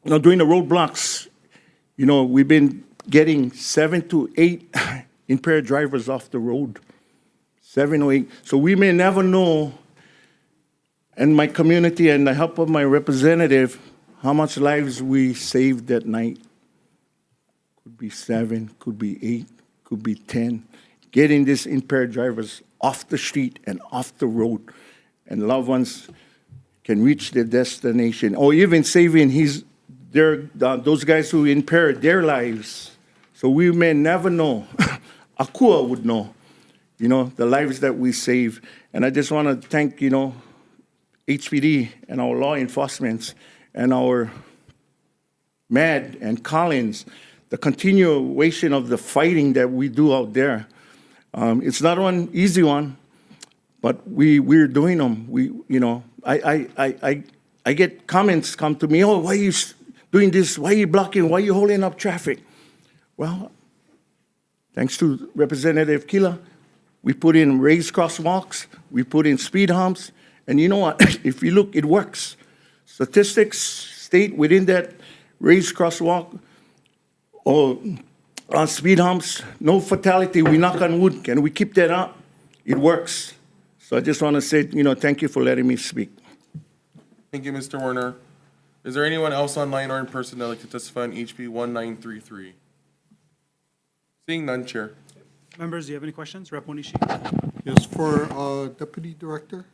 the roadblocks, we've been getting 7 to 8 impaired drivers off the road. 7 or 8. So we may never know, and my community and the help of my representative, how much lives we saved that night. Could be 7, could be 8, could be 10. Getting these impaired drivers off the street and off the road, and loved ones can reach their destination, or even saving those guys who impaired their lives. So we may never know. Akua would know, the lives that we save. And I just want to thank, HPD and our law enforcement and our MAD and Collins, the continuation of the fighting that we do out there. It's not one easy one, but we're doing them. I get comments come to me, why are you doing this? Why are you blocking? Why are you holding up traffic? Well, thanks to Representative Kila, we put in raised crosswalks, we put in speed humps, and you know what? If you look, it works. Statistics state within that raised crosswalk or on speed humps, no fatality. We knock on wood. Can we keep that up? It works. So I just want to say, thank you for letting me speak. Thank you, Mr. Werner. Is there anyone else online or in person that would like to testify on HB 1933? Seeing none, Chair. Members, do you have any questions? Rep. Onishi. Yes, for Deputy Director.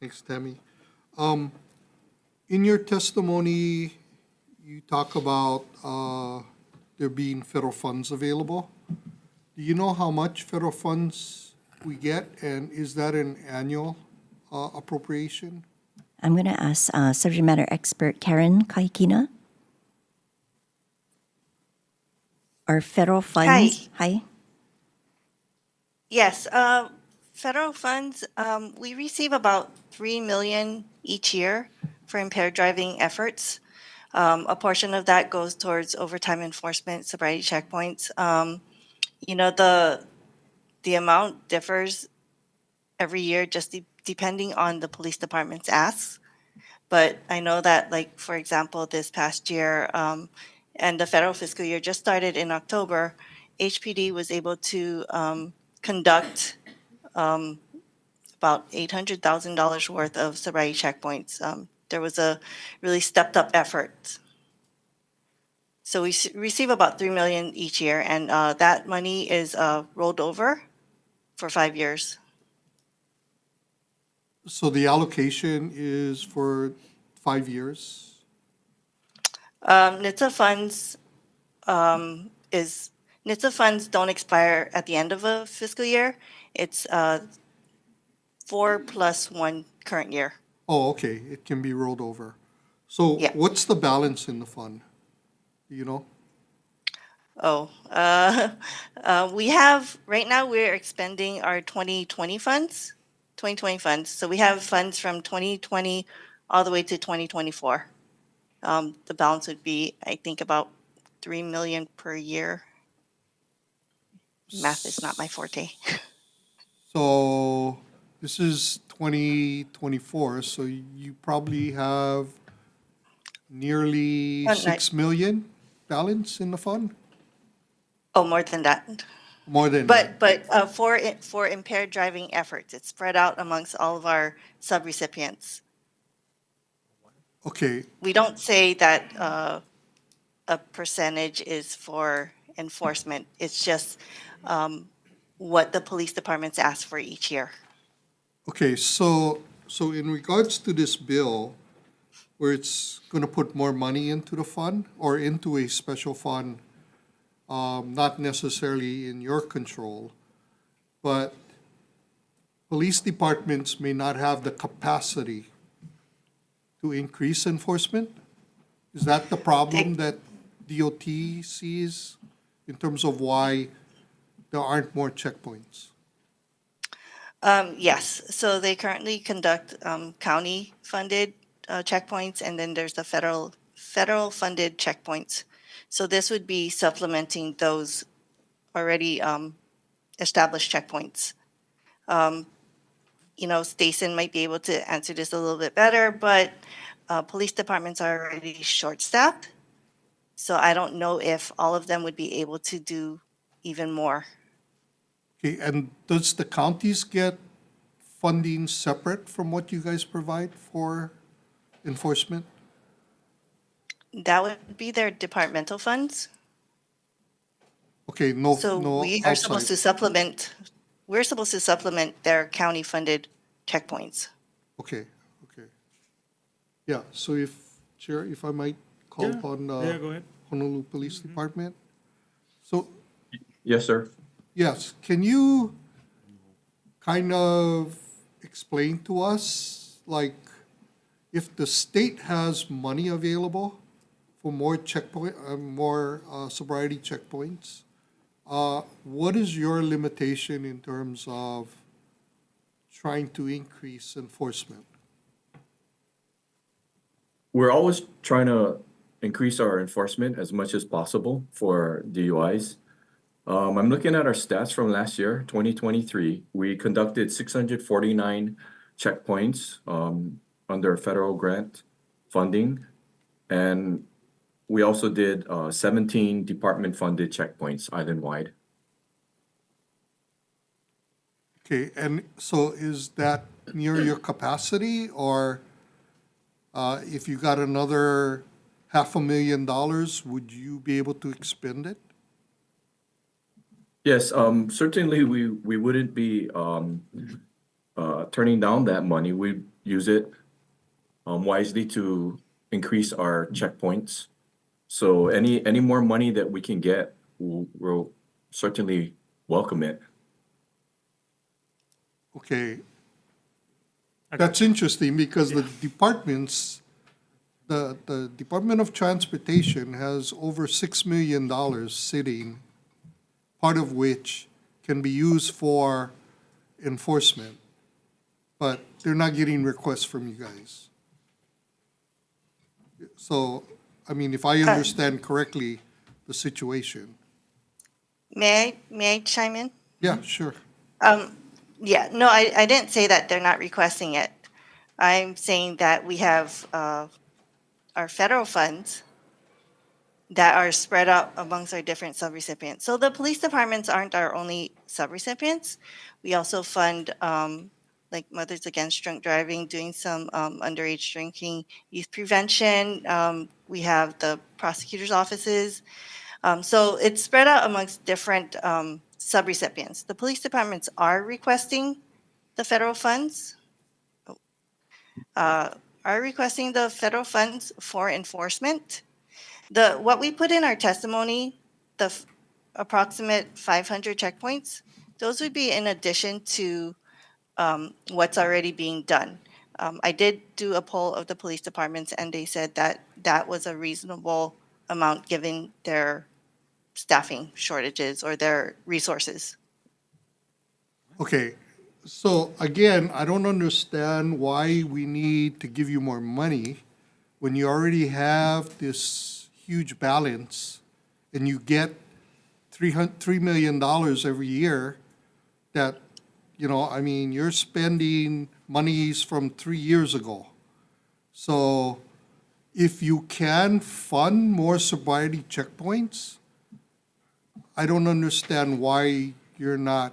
Thanks, Tammy. In your testimony, you talk about there being federal funds available. Do you know how much federal funds we get, and is that an annual appropriation? I'm going to ask subject matter expert Karen Kaikina. Are federal funds? Hi. Yes, federal funds, we receive about $3 million each year for impaired driving efforts. A portion of that goes towards overtime enforcement, sobriety checkpoints. The amount differs every year just depending on the police department's asks. But I know that, like, for example, this past year, and the federal fiscal year just started in October, HPD was able to conduct about $800,000 worth of sobriety checkpoints. There was a really stepped up effort. So we receive about $3 million each year, and that money is rolled over for 5 years. So the allocation is for 5 years? NHTSA funds don't expire at the end of a fiscal year. It's 4 plus 1 current year. Oh, okay, it can be rolled over. So Yeah. what's the balance in the fund? Do you know? Oh, we have, right now, we're expending our 2020 funds, 2020 funds. So we have funds from 2020 all the way to 2024. The balance would be, I think, about 3 million per year. Math is not my forte. So this is 2024, so you probably have nearly Oh, 6 million balance in the fund? Oh, more than that. More than that? But for impaired driving efforts, it's spread out amongst all of our subrecipients. Okay, We don't say that a percentage is for enforcement. It's just what the police departments ask for each year. okay, so in regards to this bill, where it's gonna put more money into the fund or into a special fund, not necessarily in your control, but police departments may not have the capacity to increase enforcement? Is that the problem that DOT sees in terms of why there aren't more checkpoints? Yes, so they currently conduct county-funded checkpoints, and then there's the federal-funded checkpoints. So this would be supplementing those already established checkpoints. You know, Stason might be able to answer this a little bit better, but police departments are already short-staffed. So I don't know if all of them would be able to do even more. Okay, and does the counties get funding separate from what you guys provide for enforcement? That would be their departmental funds. Okay, no, So no we are supposed to outside. we're supposed to supplement their county-funded checkpoints. Okay, okay. Yeah, so if, Chair, if I might call Yeah, upon yeah, go ahead. Honolulu Police Department. So, Yes, sir. yes, can you kind of explain to us, like, if the state has money available for more sobriety checkpoints, what is your limitation in terms of trying to increase enforcement? We're always trying to increase our enforcement as much as possible for DUIs. I'm looking at our stats from last year, 2023. We conducted 649 checkpoints under federal grant funding. And we also did 17 department-funded checkpoints island-wide. Okay, and so is that near your capacity, or if you got another $500,000, would you be able to expend it? Yes, certainly we wouldn't be turning down that money. We use it wisely to increase our checkpoints. So any more money that we can get, we'll certainly welcome it. Okay. That's interesting because the Department of Transportation has over $6 million sitting, part of which can be used for enforcement, but they're not getting requests from you guys. So, I mean, if I understand correctly, the situation. May I chime in? Yeah, sure. Yeah, no, I didn't say that they're not requesting it. I'm saying that we have our federal funds that are spread out amongst our different subrecipients. So the police departments aren't our only subrecipients. We also fund like Mothers Against Drunk Driving, doing some underage drinking, youth prevention. We have the prosecutor's offices. So it's spread out amongst different subrecipients. The police departments are requesting the federal funds, for enforcement. What we put in our testimony, approximate 500 checkpoints, those would be in addition to what's already being done. I did do a poll of the police departments, and they said that that was a reasonable amount given their staffing shortages or their resources. Okay, so again, I don't understand why we need to give you more money when you already have this huge balance and you get $3 million every year that, I mean, you're spending monies from 3 years ago. So if you can fund more sobriety checkpoints, I don't understand why you're not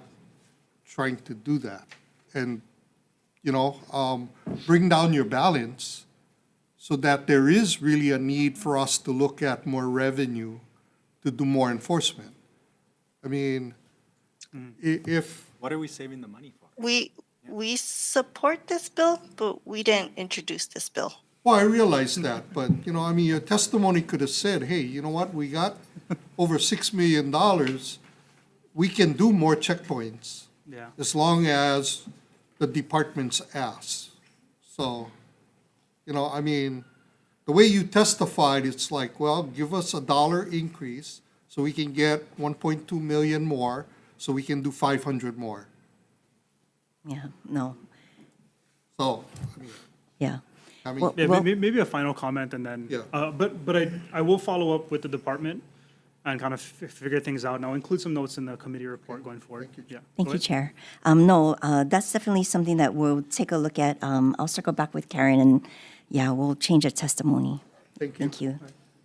trying to do that. And, bring down your balance so that there is really a need for us to look at more revenue to do more enforcement. I mean, if, What are we saving the money for? We support this bill, but we didn't introduce this bill. well, I realize that, but, I mean, your testimony could have said, hey, you know what, we got over $6 million, we can do more checkpoints. Yeah. As long as the departments ask. So, I mean, the way you testified, it's like, well, give us $1 increase so we can get 1.2 million more, so we can do 500 more. Yeah, no, So, I mean, yeah. I mean, Well- Yeah, maybe a final comment and then, Yeah. but I will follow up with the department and kind of figure things out. And I'll include some notes in the committee report going forward. Yeah. Thank Go you, ahead. Chair. No, that's definitely something that we'll take a look at. I'll circle back with Karen and, yeah, we'll change the testimony. Thank you. Thank you.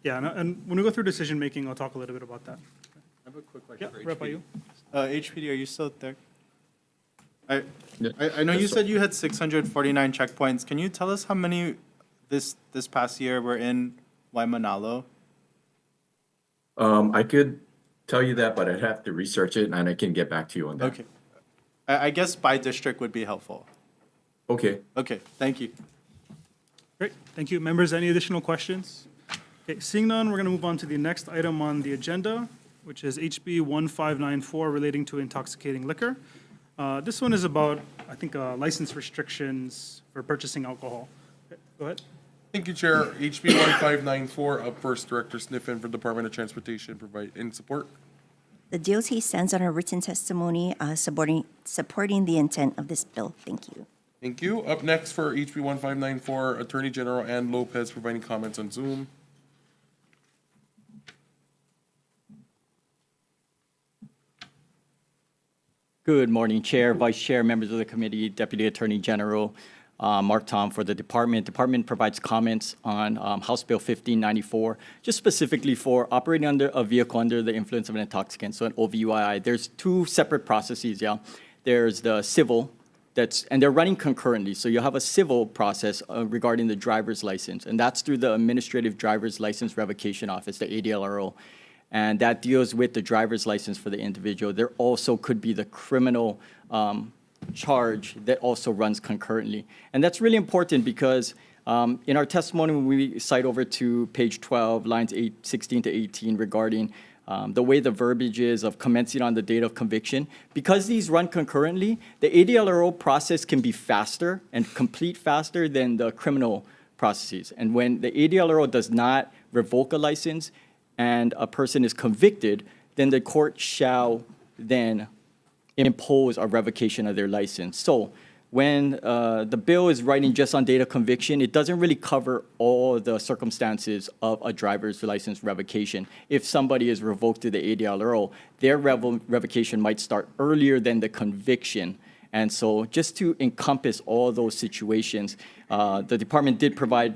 Yeah, and when we go through decision-making, I'll talk a little bit about that. I have a quick Yeah, question for Rep. Ayu. HPD, are you still there? I know you said you had 649 checkpoints. Can you tell us how many this past year were in Waimanalo? I could tell you that, but I'd have to research it and I can get back to you on that. Okay. I guess by district would be helpful. Okay. Okay, thank you. Great, thank you. Members, any additional questions? Okay, seeing none, we're going to move on to the next item on the agenda, which is HB 1594 relating to intoxicating liquor. This one is about, I think, license restrictions for purchasing alcohol. Okay, go ahead. Thank you, Chair. HB 1594, up first, Director Sniffen for Department of Transportation, provide in support. The DOT stands on a written testimony supporting the intent of this bill. Thank you. Thank you. Up next for HB 1594, Attorney General Ann Lopez providing comments on Zoom. Good morning, Chair, Vice Chair, members of the committee, Deputy Attorney General, Mark Tom for the department. Department provides comments on House Bill 1594, just specifically for operating under a vehicle under the influence of an intoxicant, so an OVUII. There's two separate processes, yeah. There's the civil, and they're running concurrently. So you'll have a civil process regarding the driver's license, and that's through the Administrative Driver's License Revocation Office, the ADLRO. And that deals with the driver's license for the individual. There also could be the criminal charge that also runs concurrently. And that's really important because in our testimony, when we cite over to page 12, lines 16 to 18 regarding the way the verbiage is of commencing on the date of conviction, because these run concurrently, the ADLRO process can be faster and complete faster than the criminal processes. And when the ADLRO does not revoke a license, and a person is convicted, then the court shall then impose a revocation of their license. So when the bill is writing just on date of conviction, it doesn't really cover all the circumstances of a driver's license revocation. If somebody is revoked through the ADLRO, their revocation might start earlier than the conviction. And so just to encompass all those situations, the department did provide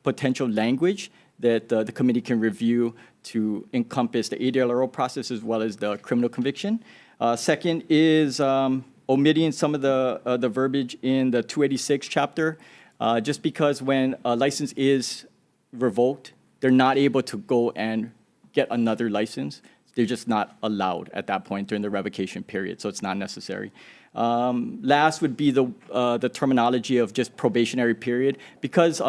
potential language that the committee can review to encompass the ADLRO process as well as the criminal conviction. Second is omitting some of the verbiage in the 286 chapter, just because when a license is revoked, they're not able to go and get another license. They're just not allowed at that point during the revocation period, so it's not necessary. Last would be the terminology of just probationary period. Because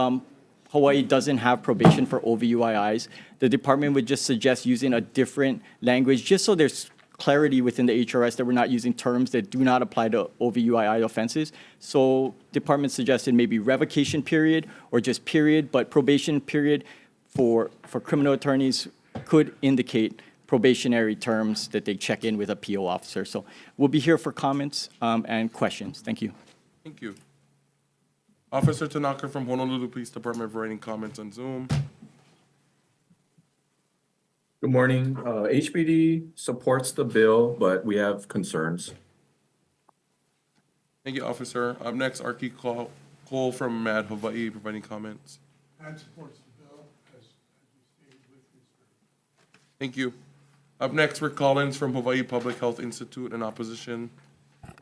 Hawaii doesn't have probation for OVUIIs, the department would just suggest using a different language, just so there's clarity within the HRS that we're not using terms that do not apply to OVUII offenses. So department suggested maybe revocation period or just period, but probation period for criminal attorneys could indicate probationary terms that they check in with a PO officer. So we'll be here for comments and questions. Thank you. Thank you. Officer Tanaka from Honolulu Police Department for any comments on Zoom. Good morning. HPD supports the bill, but we have concerns. Thank you, officer. Up next, Archie Cole from MAD Hawaii providing comments. And supports the bill as we stated with Mr. Thank you. Up next, Rick Collins from Hawaii Public Health Institute in opposition.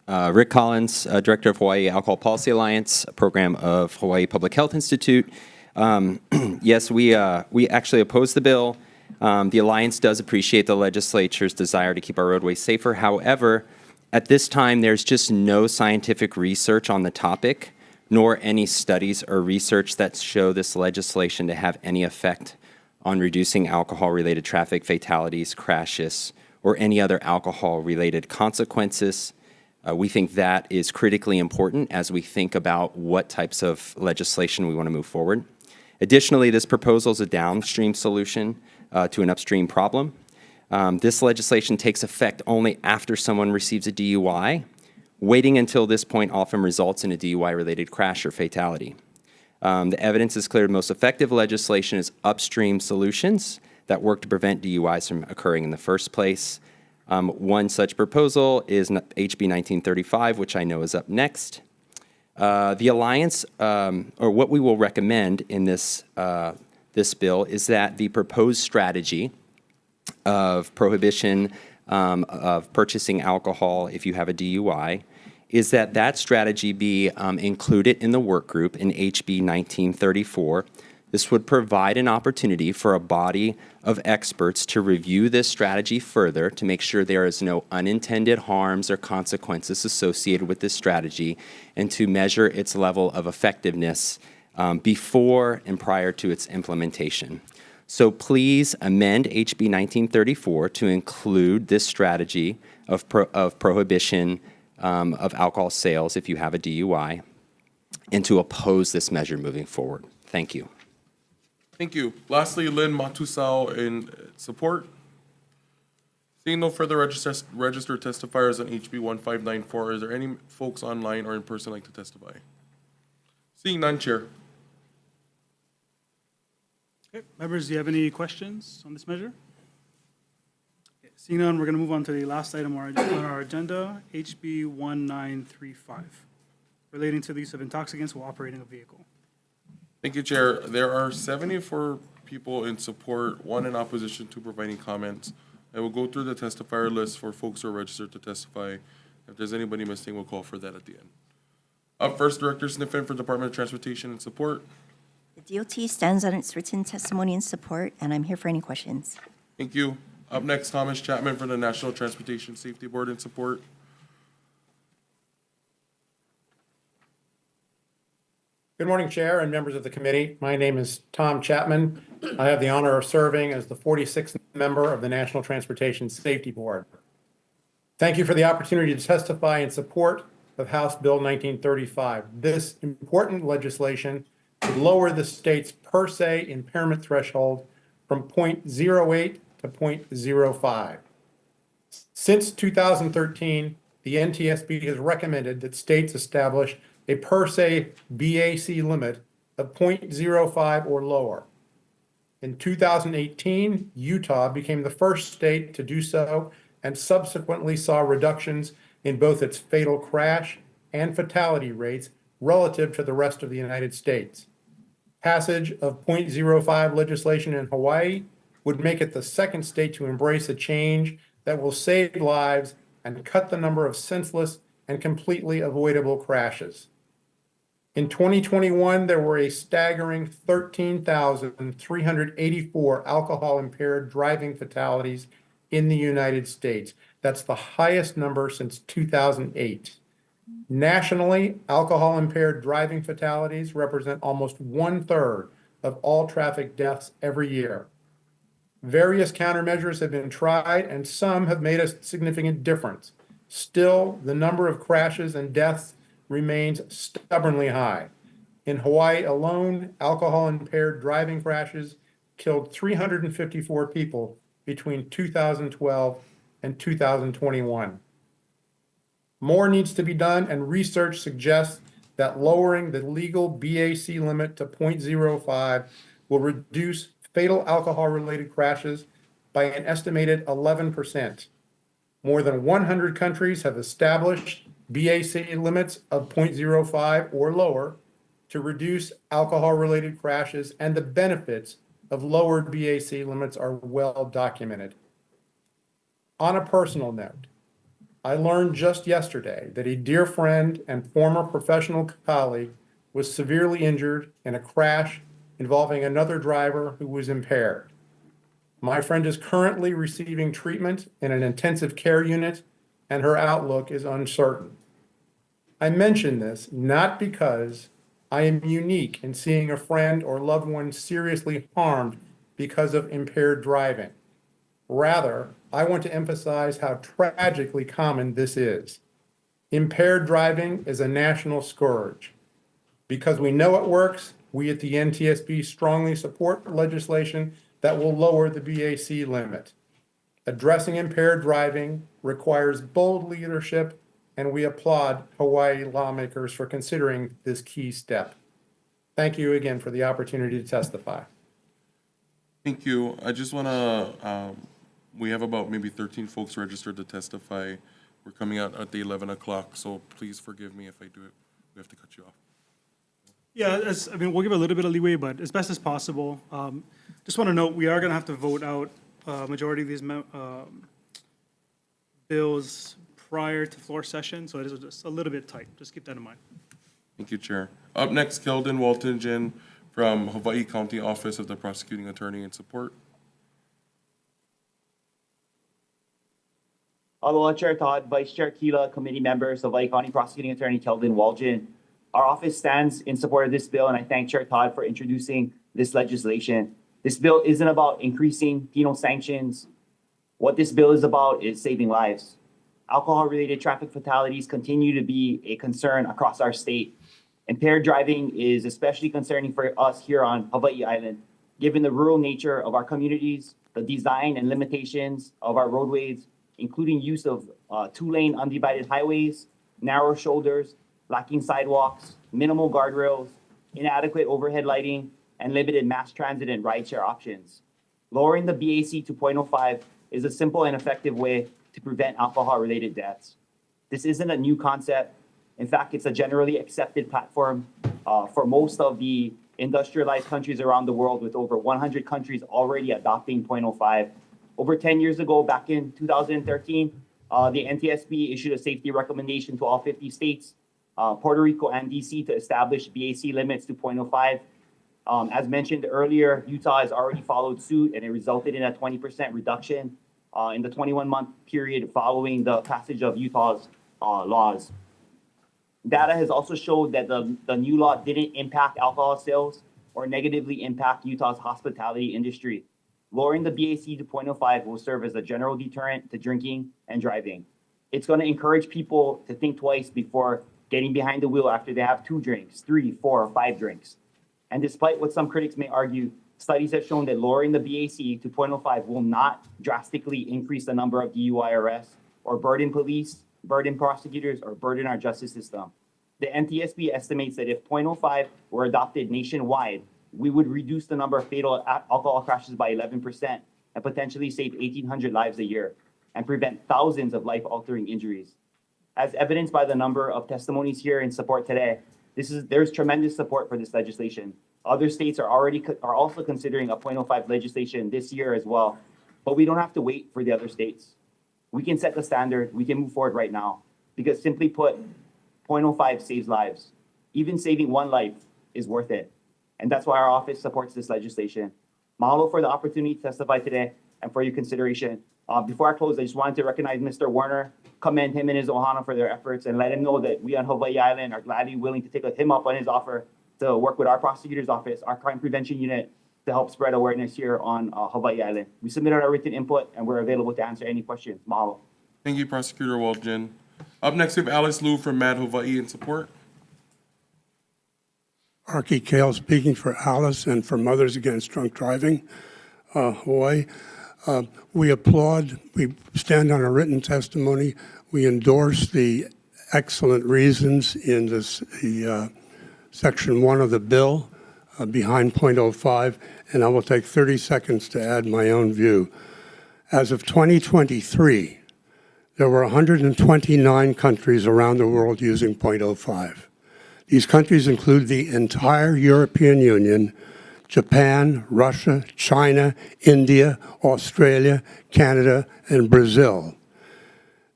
Rick Collins, Director of Hawaii Alcohol Policy Alliance, a program of Hawaii Public Health Institute. Yes, we actually oppose the bill. The Alliance does appreciate the legislature's desire to keep our roadways safer. However, at this time, there's just no scientific research on the topic, nor any studies or research that show this legislation to have any effect on reducing alcohol-related traffic fatalities, crashes, or any other alcohol-related consequences. We think that is critically important as we think about what types of legislation we want to move forward. Additionally, this proposal is a downstream solution to an upstream problem. This legislation takes effect only after someone receives a DUI. Waiting until this point often results in a DUI-related crash or fatality. The evidence is clear the most effective legislation is upstream solutions that work to prevent DUIs from occurring in the first place. One such proposal is HB 1935, which I know is up next. The Alliance, or what we will recommend in this bill, is that the proposed strategy of prohibition of purchasing alcohol if you have a DUI is that strategy be included in the work group in HB 1934. This would provide an opportunity for a body of experts to review this strategy further to make sure there is no unintended harms or consequences associated with this strategy and to measure its level of effectiveness before and prior to its implementation. So please amend HB 1934 to include this strategy of prohibition of alcohol sales if you have a DUI and to oppose this measure moving forward. Thank you. Thank you. Lastly, Lynn Matusao in support. Seeing no further registered testifiers on HB 1594, is there any folks online or in person like to testify? Seeing none, Chair. Okay, members, do you have any questions on this measure? Okay, seeing none, we're going to move on to the last item on our agenda, HB 1935, relating to the use of intoxicants while operating a vehicle. Thank you, Chair. There are 74 people in support, 1 in opposition, 2 providing comments. I will go through the testifier list for folks who are registered to testify. If there's anybody missing, we'll call for that at the end. Up first, Director Sniffen for Department of Transportation in support. The DOT stands on its written testimony in support, and I'm here for any questions. Thank you. Up next, Thomas Chapman for the National Transportation Safety Board in support. Good morning, Chair and members of the committee. My name is Tom Chapman. I have the honor of serving as the 46th member of the National Transportation Safety Board. Thank you for the opportunity to testify in support of House Bill 1935. This important legislation would lower the state's per se impairment threshold from 0.08 to 0.05. Since 2013, the NTSB has recommended that states establish a per se BAC limit of 0.05 or lower. In 2018, Utah became the first state to do so and subsequently saw reductions in both its fatal crash and fatality rates relative to the rest of the United States. Passage of 0.05 legislation in Hawaii would make it the second state to embrace a change that will save lives and cut the number of senseless and completely avoidable crashes. In 2021, there were a staggering 13,384 alcohol-impaired driving fatalities in the United States. That's the highest number since 2008. Nationally, alcohol-impaired driving fatalities represent almost 1/3 of all traffic deaths every year. Various countermeasures have been tried, and some have made a significant difference. Still, the number of crashes and deaths remains stubbornly high. In Hawaii alone, alcohol-impaired driving crashes killed 354 people between 2012 and 2021. More needs to be done, and research suggests that lowering the legal BAC limit to 0.05 will reduce fatal alcohol-related crashes by an estimated 11%. More than 100 countries have established BAC limits of 0.05 or lower to reduce alcohol-related crashes, and the benefits of lowered BAC limits are well documented. On a personal note, I learned just yesterday that a dear friend and former professional colleague was severely injured in a crash involving another driver who was impaired. My friend is currently receiving treatment in an intensive care unit, and her outlook is uncertain. I mention this not because I am unique in seeing a friend or loved one seriously harmed because of impaired driving. Rather, I want to emphasize how tragically common this is. Impaired driving is a national scourge. Because we know it works, we at the NTSB strongly support legislation that will lower the BAC limit. Addressing impaired driving requires bold leadership, and we applaud Hawaii lawmakers for considering this key step. Thank you again for the opportunity to testify. Thank you. I just want to, we have about maybe 13 folks registered to testify. We're coming out at the 11 o'clock, so please forgive me if I do it. We have to cut you off. Yeah, we'll give a little bit of leeway, but as best as possible. Just want to note, we are going to have to vote out majority of these bills prior to floor session, so it is just a little bit tight. Just keep that in mind. Thank you, Chair. Up next, Keldon Waltingen from Hawaii County Office of the Prosecuting Attorney in support. Aloha, Chair Todd, Vice Chair Keela, committee members, Hawaii County Prosecuting Attorney Keldon Waltingen. Our office stands in support of this bill, and I thank Chair Todd for introducing this legislation. This bill isn't about increasing penal sanctions. What this bill is about is saving lives. Alcohol-related traffic fatalities continue to be a concern across our state. Impaired driving is especially concerning for us here on Hawaii Island, given the rural nature of our communities, the design and limitations of our roadways, including use of two-lane undivided highways, narrow shoulders, lacking sidewalks, minimal guardrails, inadequate overhead lighting, and limited mass transit and rideshare options. Lowering the BAC to 0.05 is a simple and effective way to prevent alcohol-related deaths. This isn't a new concept. In fact, it's a generally accepted platform for most of the industrialized countries around the world, with over 100 countries already adopting 0.05. Over 10 years ago, back in 2013, the NTSB issued a safety recommendation to all 50 states, Puerto Rico and DC, to establish BAC limits to 0.05. As mentioned earlier, Utah has already followed suit, and it resulted in a 20% reduction in the 21-month period following the passage of Utah's laws. Data has also showed that the new law didn't impact alcohol sales or negatively impact Utah's hospitality industry. Lowering the BAC to 0.05 will serve as a general deterrent to drinking and driving. It's going to encourage people to think twice before getting behind the wheel after they have 2 drinks, 3, 4, or 5 drinks. And despite what some critics may argue, studies have shown that lowering the BAC to 0.05 will not drastically increase the number of DUI arrests or burden police, burden prosecutors, or burden our justice system. The NTSB estimates that if 0.05 were adopted nationwide, we would reduce the number of fatal alcohol crashes by 11% and potentially save 1,800 lives a year and prevent thousands of life-altering injuries. As evidenced by the number of testimonies here in support today, there's tremendous support for this legislation. Other states are also considering a 0.05 legislation this year as well, but we don't have to wait for the other states. We can set the standard. We can move forward right now, because simply put, 0.05 saves lives. Even saving one life is worth it. And that's why our office supports this legislation. Mahalo for the opportunity to testify today and for your consideration. Before I close, I just wanted to recognize Mr. Warner, commend him and his ohana for their efforts, and let him know that we on Hawaii Island are gladly willing to take him up on his offer to work with our prosecutor's office, our crime prevention unit, to help spread awareness here on Hawaii Island. We submitted our written input, and we're available to answer any questions. Mahalo. Thank you, Prosecutor Waltingen. Up next, we have Alice Liu from Mad Hawaii in support. Archie Kale speaking for Alice and for Mothers Against Drunk Driving, Hawaii. We applaud, we stand on a written testimony. We endorse the excellent reasons in the Section 1 of the bill behind .05, and I will take 30 seconds to add my own view. As of 2023, there were 129 countries around the world using .05. These countries include the entire European Union, Japan, Russia, China, India, Australia, Canada, and Brazil.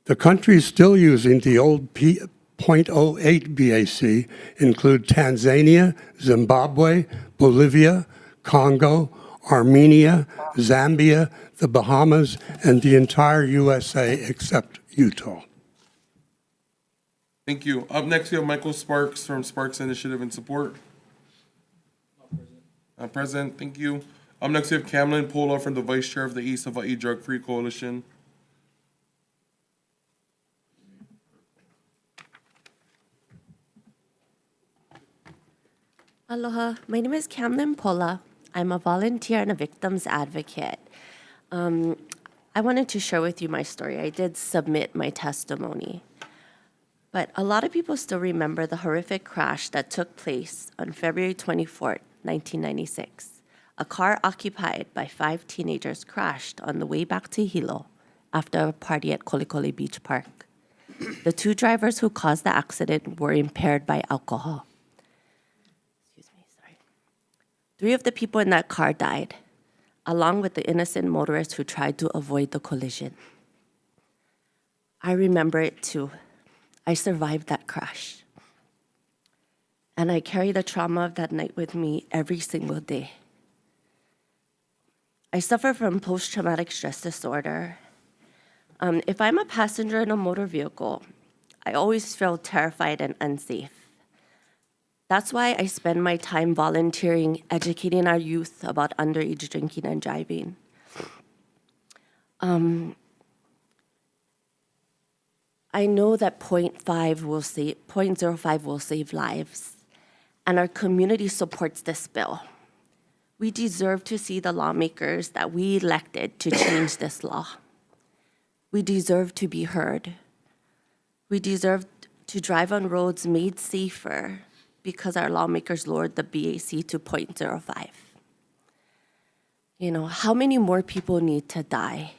The countries still using the old .08 BAC include Tanzania, Zimbabwe, Bolivia, Congo, Armenia, Zambia, the Bahamas, and the entire USA except Utah. Thank you. Up next, we have Michael Sparks from Sparks Initiative and Support. Not present. Thank you. Up next, we have Camlin Pola from the Vice Chair of the East Hawaii Drug Free Coalition. Aloha, my name is Camlin Pola. I'm a volunteer and a victim's advocate. I wanted to share with you my story. I did submit my testimony. But a lot of people still remember the horrific crash that took place on February 24th, 1996. A car occupied by 5 teenagers crashed on the way back to Hilo after a party at Kolikoli Beach Park. The 2 drivers who caused the accident were impaired by alcohol. 3 of the people in that car died, along with the innocent motorists who tried to avoid the collision. I remember it too. I survived that crash. And I carry the trauma of that night with me every single day. I suffer from post-traumatic stress disorder. If I'm a passenger in a motor vehicle, I always feel terrified and unsafe. That's why I spend my time volunteering, educating our youth about underage drinking and driving. I know that .05 will save lives, and our community supports this bill. We deserve to see the lawmakers that we elected to change this law. We deserve to be heard. We deserve to drive on roads made safer because our lawmakers lowered the BAC to .05. You know, how many more people need to die?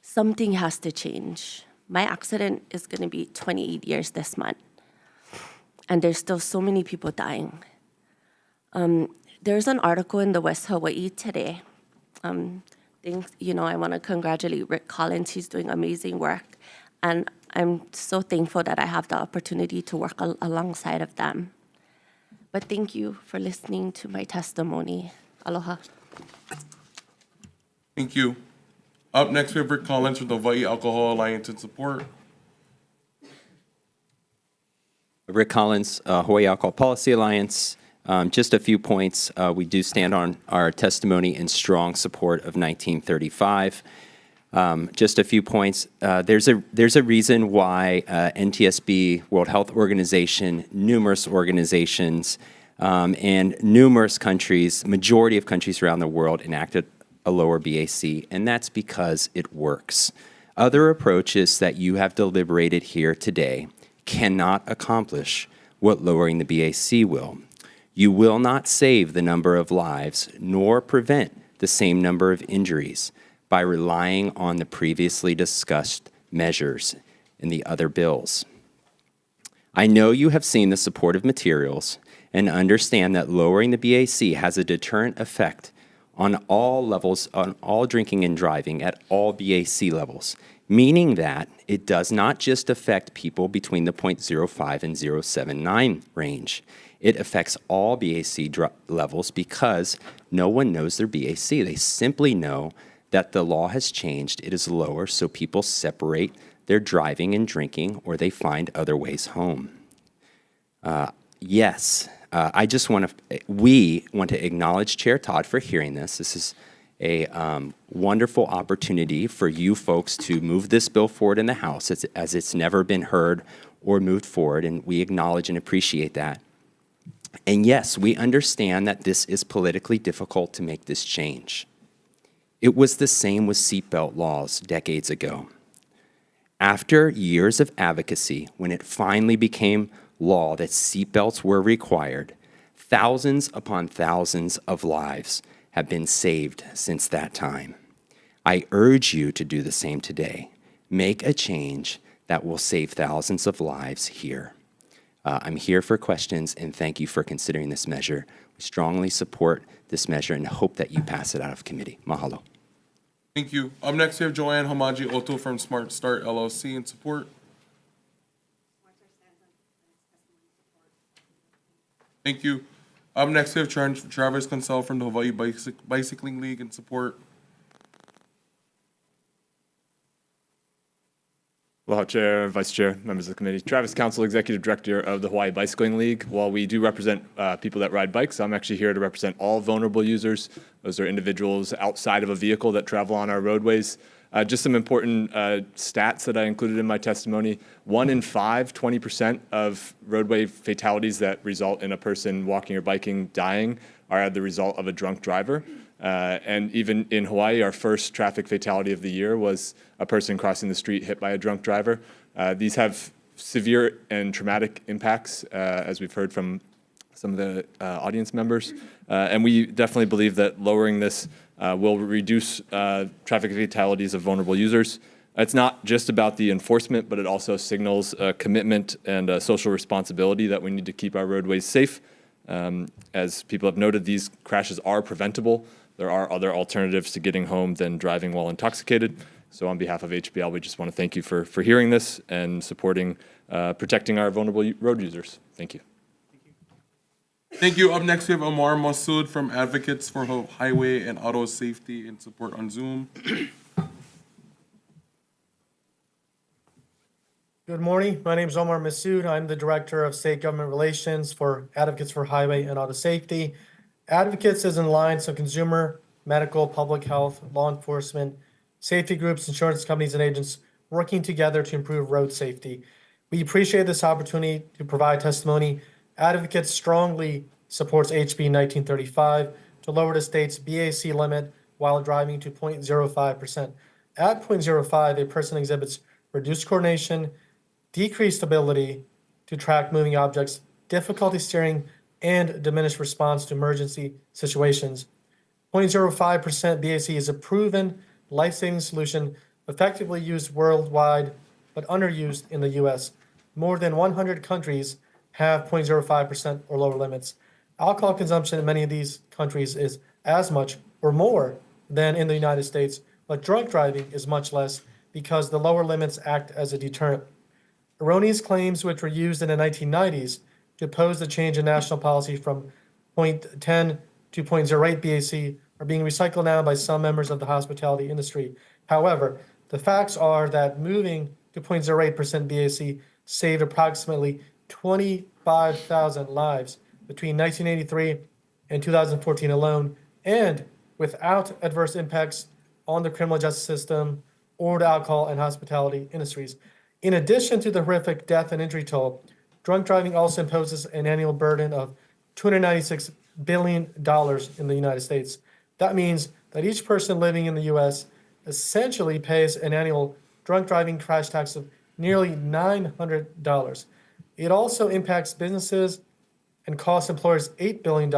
Something has to change. My accident is going to be 28 years this month, and there's still so many people dying. There's an article in the West Hawaii today. I want to congratulate Rick Collins. He's doing amazing work, and I'm so thankful that I have the opportunity to work alongside of them. But thank you for listening to my testimony. Aloha. Thank you. Up next, we have Rick Collins from the Hawaii Alcohol Alliance and Support. Rick Collins, Hawaii Alcohol Policy Alliance. Just a few points. We do stand on our testimony in strong support of 1935. Just a few points. There's a reason why NTSB, World Health Organization, numerous organizations, and numerous countries, majority of countries around the world enacted a lower BAC, and that's because it works. Other approaches that you have deliberated here today cannot accomplish what lowering the BAC will. You will not save the number of lives nor prevent the same number of injuries by relying on the previously discussed measures in the other bills. I know you have seen the supportive materials and understand that lowering the BAC has a deterrent effect on all levels, on all drinking and driving at all BAC levels, meaning that it does not just affect people between the .05 and 0.79 range. It affects all BAC levels because no one knows their BAC. They simply know that the law has changed, it is lower, so people separate their driving and drinking or they find other ways home. We want to acknowledge Chair Todd for hearing this. This is a wonderful opportunity for you folks to move this bill forward in the House as it's never been heard or moved forward, and we acknowledge and appreciate that. And yes, we understand that this is politically difficult to make this change. It was the same with seatbelt laws decades ago. After years of advocacy, when it finally became law that seatbelts were required, thousands upon thousands of lives have been saved since that time. I urge you to do the same today. Make a change that will save thousands of lives here. I'm here for questions, and thank you for considering this measure. We strongly support this measure and hope that you pass it out of committee. Mahalo. Thank you. Up next, we have Joanne Hamaji Otto from Smart Start LLC in support. Thank you. Up next, we have Travis Consell from the Hawaii Bicycling League in support. Aloha, Chair, Vice Chair, members of the committee. Travis Council, Executive Director of the Hawaii Bicycling League. While we do represent people that ride bikes, I'm actually here to represent all vulnerable users. Those are individuals outside of a vehicle that travel on our roadways. Just some important stats that I included in my testimony. 1 in 5, 20% of roadway fatalities that result in a person walking or biking dying are the result of a drunk driver. And even in Hawaii, our first traffic fatality of the year was a person crossing the street hit by a drunk driver. These have severe and traumatic impacts, as we've heard from some of the audience members. And we definitely believe that lowering this will reduce traffic fatalities of vulnerable users. It's not just about the enforcement, but it also signals a commitment and a social responsibility that we need to keep our roadways safe. As people have noted, these crashes are preventable. There are other alternatives to getting home than driving while intoxicated. So on behalf of HBL, we just want to thank you for hearing this and supporting, protecting our vulnerable road users. Thank you. Thank you. Up next, we have Amar Masood from Advocates for Highway and Auto Safety in support on Zoom. Good morning. My name is Omar Masood. I'm the Director of State Government Relations for Advocates for Highway and Auto Safety. Advocates is in alliance of consumer, medical, public health, law enforcement, safety groups, insurance companies, and agents working together to improve road safety. We appreciate this opportunity to provide testimony. Advocates strongly supports HB 1935 to lower the state's BAC limit while driving to 0.05%. At 0.05, a person exhibits reduced coordination, decreased ability to track moving objects, difficulty steering, and diminished response to emergency situations. 0.05% BAC is a proven life-saving solution effectively used worldwide but underused in the U.S. More than 100 countries have 0.05% or lower limits. Alcohol consumption in many of these countries is as much or more than in the United States, but drunk driving is much less because the lower limits act as a deterrent. Erroneous claims which were used in the 1990s to oppose the change in national policy from 0.10 to 0.08 BAC are being recycled now by some members of the hospitality industry. However, the facts are that moving to 0.08% BAC saved approximately 25,000 lives between 1983 and 2014 alone, and without adverse impacts on the criminal justice system or the alcohol and hospitality industries. In addition to the horrific death and injury toll, drunk driving also imposes an annual burden of $296 billion in the United States. That means that each person living in the U.S. essentially pays an annual drunk driving crash tax of nearly $900. It also impacts businesses and costs employers $8 billion,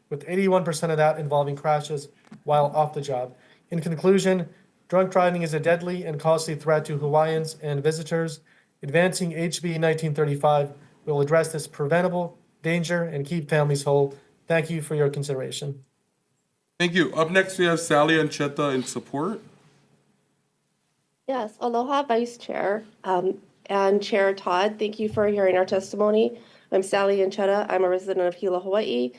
with 81% of that involving crashes while off the job. In conclusion, drunk driving is a deadly and costly threat to Hawaiians and visitors. Advancing HB 1935 will address this preventable danger and keep families whole. Thank you for your consideration. Thank you. Up next, we have Sally Ancheta in support. Yes, aloha, Vice Chair and Chair Todd. Thank you for hearing our testimony. I'm Sally Ancheta. I'm a resident of Hilo, Hawaii.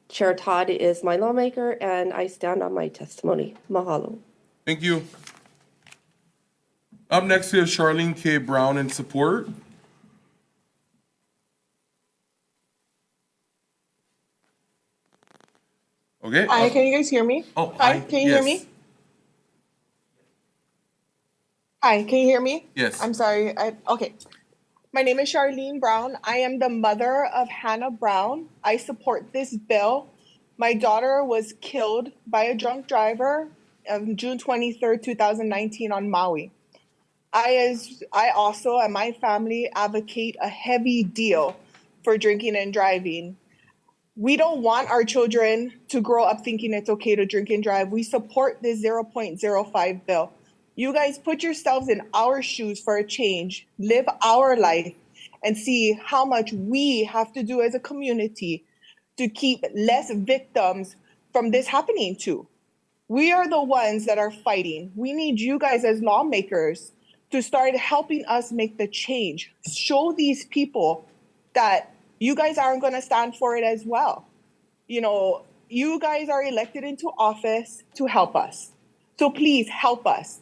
Chair Todd is my lawmaker, and I stand on my testimony. Mahalo. Thank you. Up next, we have Charlene K. Brown in support. Okay. Hi, can you guys hear me? Oh, hi. Can you hear me? Hi, can you hear me? Yes. I'm sorry. Okay. My name is Charlene Brown. I am the mother of Hannah Brown. I support this bill My daughter was killed by a drunk driver on June 23rd, 2019 on Maui. I also and my family advocate a heavy deal for drinking and driving. We don't want our children to grow up thinking it's okay to drink and drive. We support this 0.05 bill. You guys put yourselves in our shoes for a change, live our life, and see how much we have to do as a community to keep less victims from this happening to. We are the ones that are fighting. We need you guys as lawmakers to start helping us make the change. Show these people that you guys aren't going to stand for it as well. You know, you guys are elected into office to help us. So please help us.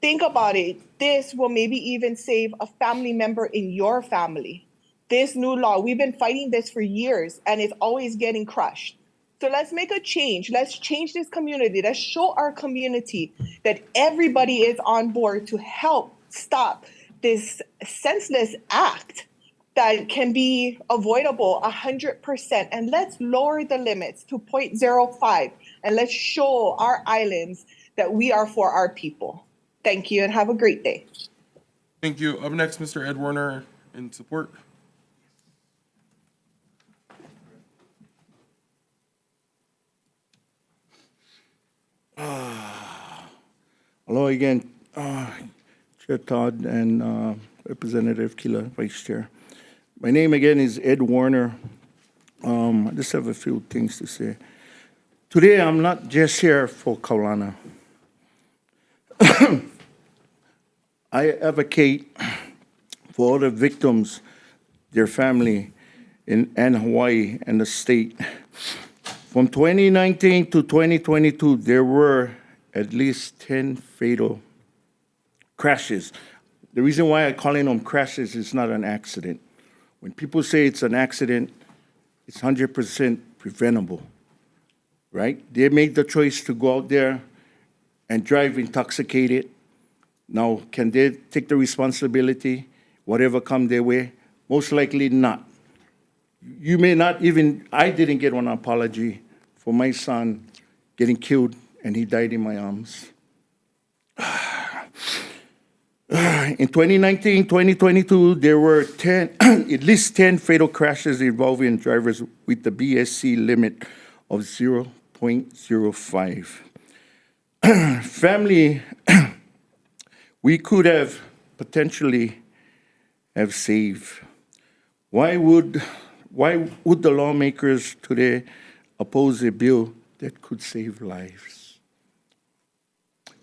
Think about it. This will maybe even save a family member in your family. This new law, we've been fighting this for years and it's always getting crushed. So let's make a change. Let's change this community. Let's show our community that everybody is on board to help stop this senseless act that can be avoidable 100%. And let's lower the limits to 0.05 and let's show our islands that we are for our people. Thank you and have a great day. Thank you. Up next, Mr. Ed Warner in support. Hello again, Chair Todd and Representative Kila, Vice Chair. My name again is Ed Warner. I just have a few things to say. Today, I'm not just here for Kaulana. I advocate for all the victims, their family, and Hawaii and the state. From 2019 to 2022, there were at least 10 fatal crashes. The reason why I'm calling them crashes is not an accident. When people say it's an accident, it's 100% preventable, right? They make the choice to go out there and drive intoxicated. Now, can they take the responsibility, whatever come their way? Most likely not. You may not even, I didn't get one apology for my son getting killed and he died in my arms. In 2019, 2022, there were at least 10 fatal crashes involving drivers with the BSC limit of 0.05. Family, we could have potentially have saved. Why would the lawmakers today oppose a bill that could save lives?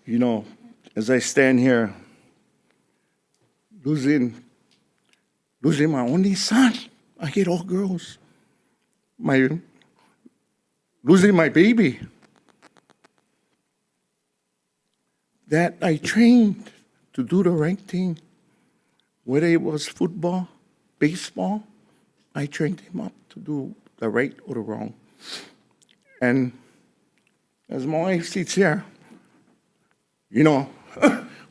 You know, as I stand here, losing my only son, I get all girls. Losing my baby, that I trained to do the right thing. Whether it was football, baseball, I trained him up to do the right or the wrong. And as my wife sits here, you know,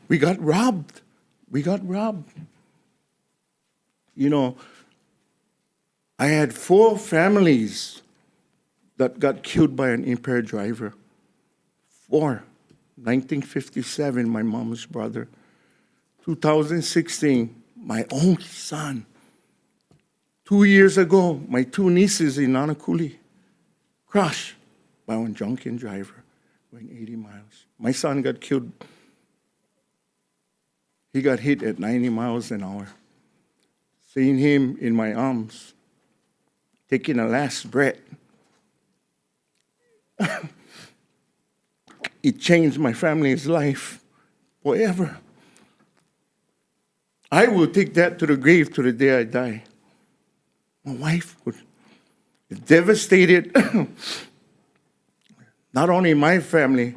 we got robbed. We got robbed. You know, I had 4 families that got killed by an impaired driver. 4. 1957, my mom's brother. 2016, my own son. 2 years ago, my 2 nieces in Nanakuli crushed by one drunken driver going 80 miles. My son got killed. He got hit at 90 miles an hour. Seeing him in my arms, taking a last breath, it changed my family's life forever. I will take that to the grave to the day I die. My wife would. It devastated not only my family,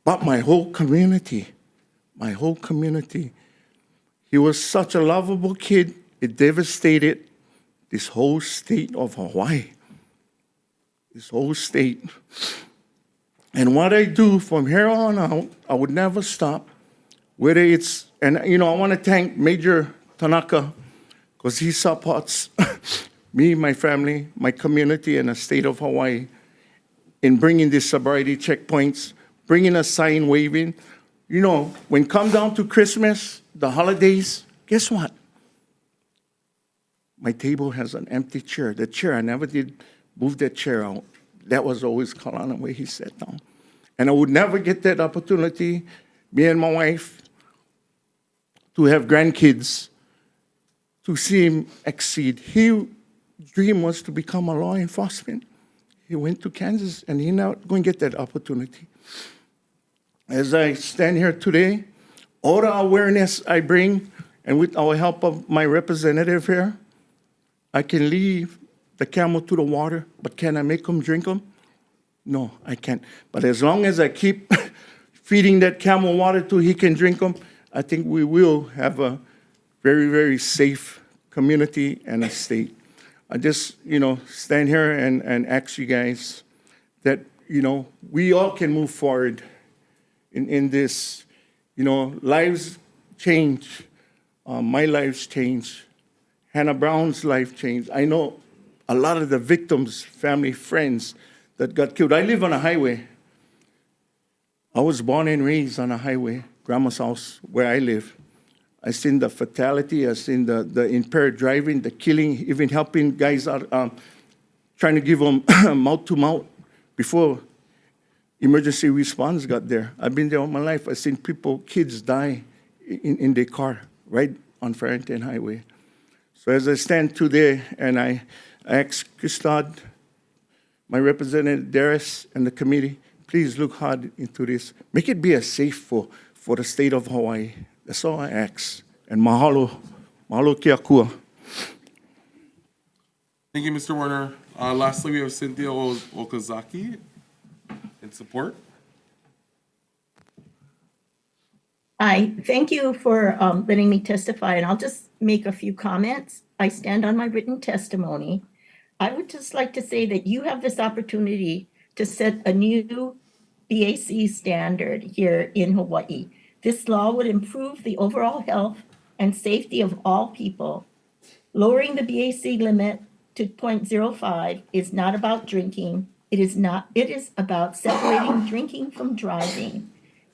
but my whole community. My whole community. He was such a lovable kid, it devastated this whole state of Hawaii. This whole state. And what I do from here on out, I would never stop. Whether it's, and you know, I want to thank Major Tanaka, because he supports me, my family, my community, and the state of Hawaii. in bringing these sobriety checkpoints, bringing a sign waving. You know, when come down to Christmas, the holidays, guess what? My table has an empty chair. The chair, I never did move that chair out. That was always Kalana where he sat down. And I would never get that opportunity, me and my wife, to have grandkids, to see him exceed. His dream was to become a law enforcement. He went to Kansas, and he's not going to get that opportunity. As I stand here today, all the awareness I bring, and with our help of my representative here, I can leave the camel to the water, but can I make him drink them? No, I can't. But as long as I keep feeding that camel water till he can drink them, I think we will have a very, very safe community and a state. I just, stand here and ask you guys that, we all can move forward in this, lives change. My life's changed. Hannah Brown's life changed. I know a lot of the victims, family, friends that got killed. I live on a highway. I was born and raised on a highway, grandma's house, where I live. I seen the fatality, I seen the impaired driving, the killing, even helping guys out, trying to give them mouth to mouth before emergency response got there. I've been there all my life. I've seen people, kids die in their car, right on Farrington Highway. So as I stand today and I ask Christad, my representative Darius, and the committee, please look hard into this. Make it be a safe for the state of Hawaii. That's all I ask. And mahalo. Mahalo kia kua. Thank you, Mr. Warner. Lastly, we have Cynthia Okazaki in support. Hi, thank you for letting me testify, and I'll just make a few comments. I stand on my written testimony. I would just like to say that you have this opportunity to set a new BAC standard here in Hawaii. This law would improve the overall health and safety of all people. Lowering the BAC limit to 0.05 is not about drinking. It is about separating drinking from driving.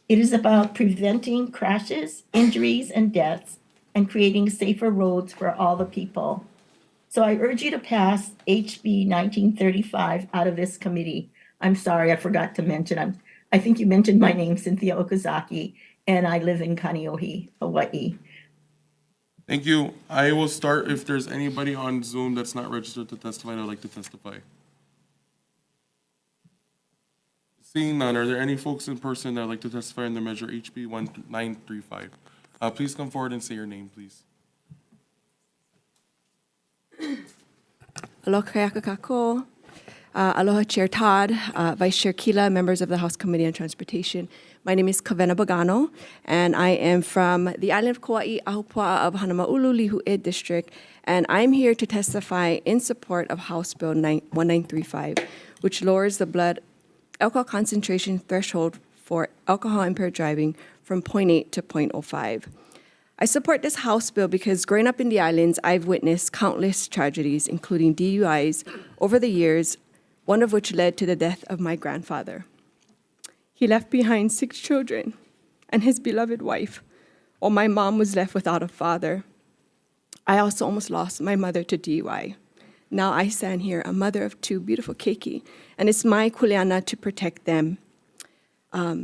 It is about preventing crashes, injuries, and deaths, and creating safer roads for all the people. So I urge you to pass HB 1935 out of this committee. I'm sorry, I forgot to mention, I think you mentioned my name, Cynthia Okazaki, and I live in Kaneohe, Hawaii. Thank you. I will start if there's anybody on Zoom that's not registered to testify and would like to testify. Seeing none, are there any folks in person that would like to testify on the measure HB 1935? Please come forward and say your name, please. Aloha Kako. Aloha Chair Todd, Vice Chair Kila, members of the House Committee on Transportation. My name is Kavena Bagano, and I am from the island of Kauai, Ahupua'a of Hanamaulu, Lihu'e District, and I'm here to testify in support of House Bill 1935, which lowers the blood alcohol concentration threshold for alcohol impaired driving from 0.8 to 0.05. I support this House bill because growing up in the islands, I've witnessed countless tragedies, including DUIs, over the years, one of which led to the death of my grandfather. He left behind 6 children and his beloved wife, while my mom was left without a father. I also almost lost my mother to DUI. Now I stand here, a mother of 2 beautiful keiki, and it's my kuleana to protect them.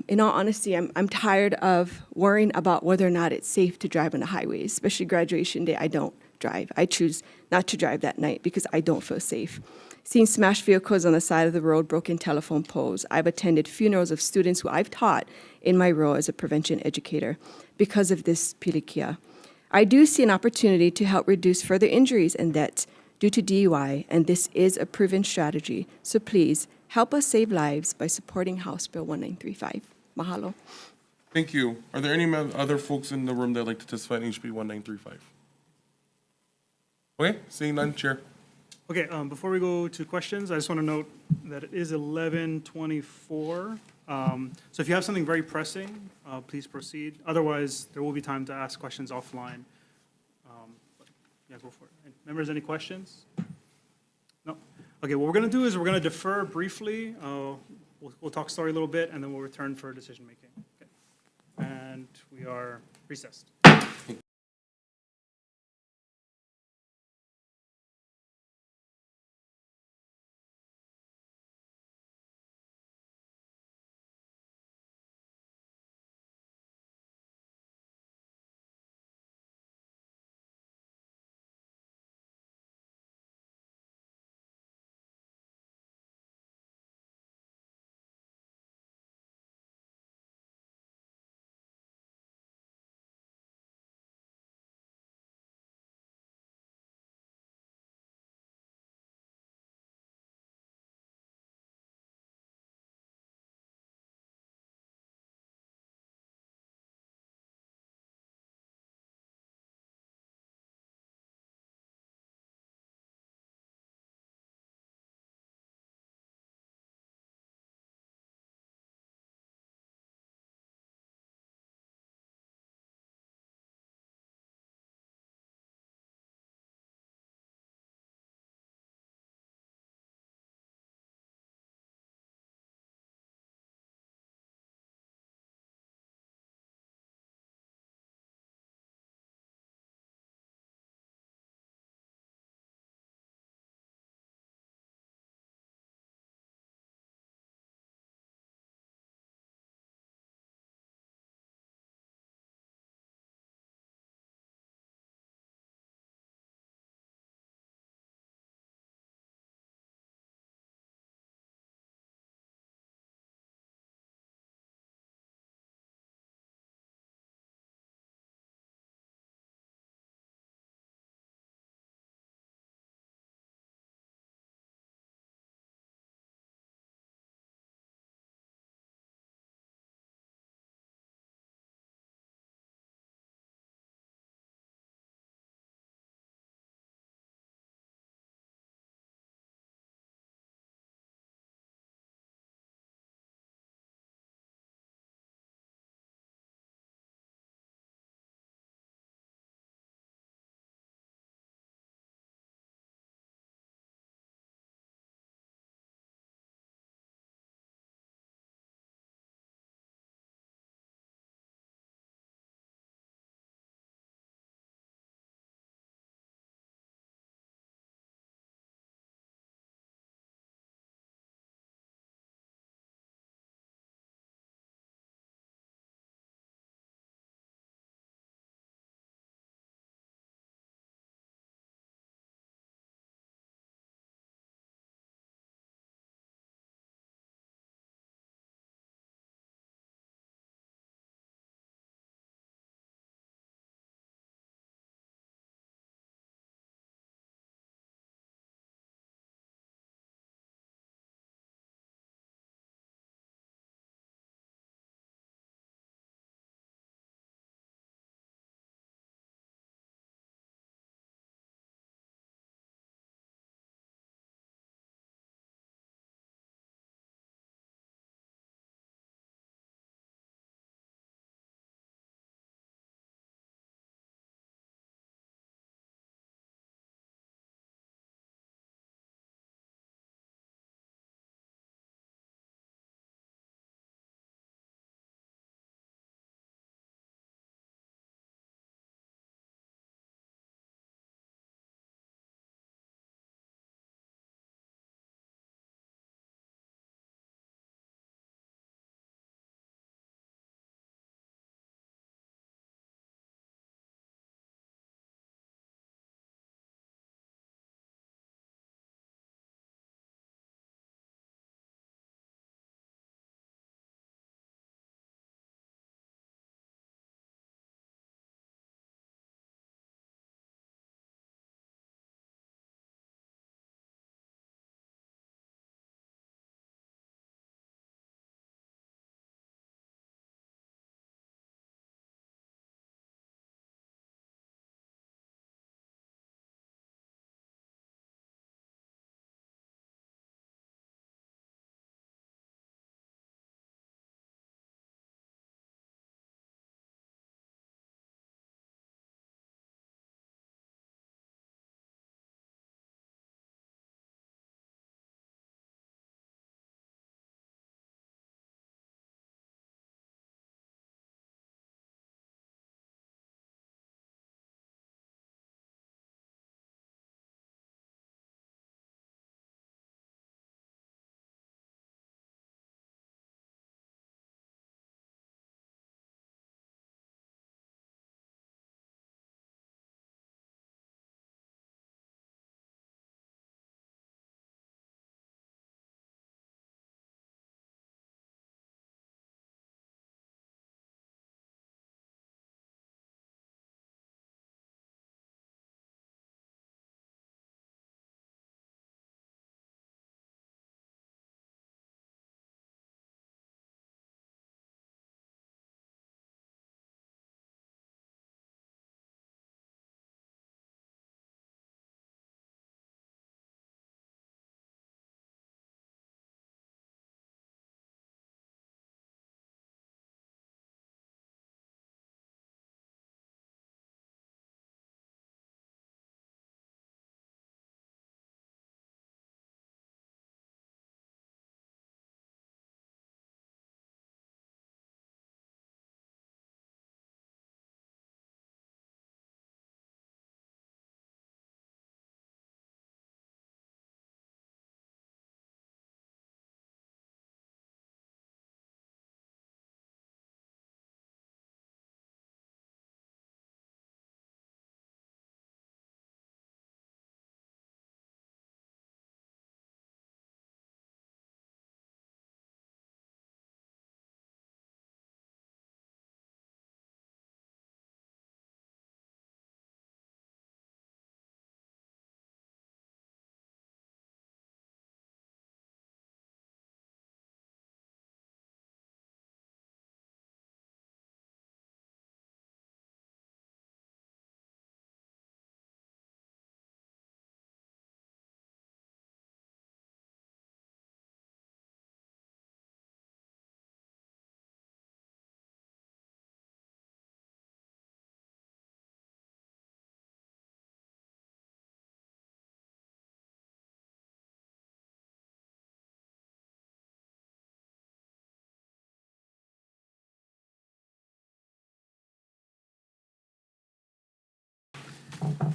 In all honesty, I'm tired of worrying about whether or not it's safe to drive on the highways, especially graduation day. I don't drive. I choose not to drive that night because I don't feel safe. Seeing smashed vehicles on the side of the road, broken telephone poles. I've attended funerals of students who I've taught in my role as a prevention educator because of this pilikia. I do see an opportunity to help reduce further injuries and deaths due to DUI, and this is a proven strategy. So please, help us save lives by supporting House Bill 1935. Mahalo. Thank you. Are there any other folks in the room that would like to testify on HB 1935? Okay, seeing none, Chair. Okay, before we go to questions, I just want to note that it is 11:24. So if you have something very pressing, please proceed. Otherwise, there will be time to ask questions offline. Yeah, go for it. Members, any questions? No? Okay, what we're going to do is we're going to defer briefly. We'll talk story a little bit, and then we'll return for decision making. Okay. And we are recessed.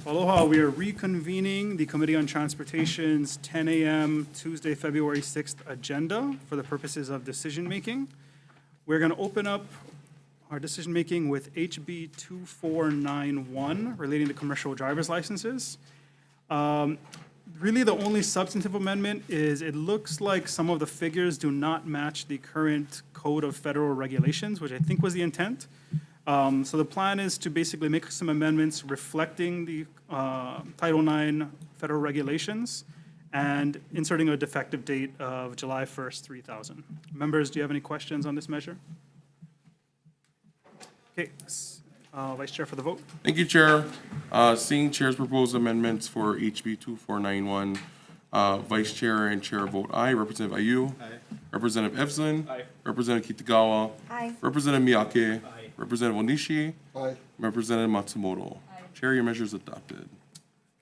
Aloha, we are reconvening the Committee on Transportation's 10 a.m. Tuesday, February 6th agenda for the purposes of decision-making. We're going to open up our decision-making with HB 2491 relating to commercial driver's licenses. Really, the only substantive amendment is it looks like some of the figures do not match the current Code of Federal Regulations, which I think was the intent. So the plan is to basically make some amendments reflecting the Title IX federal regulations and inserting a defective date of July 1st, 3000. Members, do you have any questions on this measure? Okay, Vice Chair for the vote. Thank you, Chair. Seeing Chair's proposed amendments for HB 2491, Vice Chair and Chair vote aye. Representative Ayu. Aye. Representative Evslin. Aye. Representative Kitagawa. Aye. Representative Miyake. Aye. Representative Onishi. Aye. Representative Matsumoto. Aye. Chair, your measure is adopted.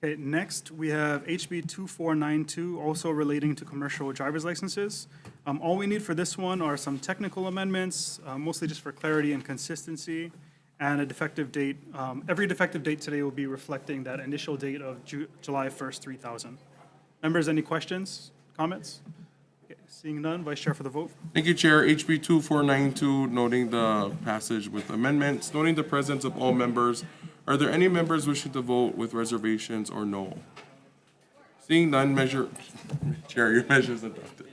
Okay, next we have HB 2492, also relating to commercial driver's licenses. All we need for this one are some technical amendments, mostly just for clarity and consistency, and a defective date. Every defective date today will be reflecting that initial date of July 1st, 3000. Members, any questions, comments? Okay, seeing none, Vice Chair for the vote. Thank you, Chair. HB 2492, noting the passage with amendments, noting the presence of all members. Are there any members wishing to vote with reservations or no? Seeing none, Chair, your measure is adopted.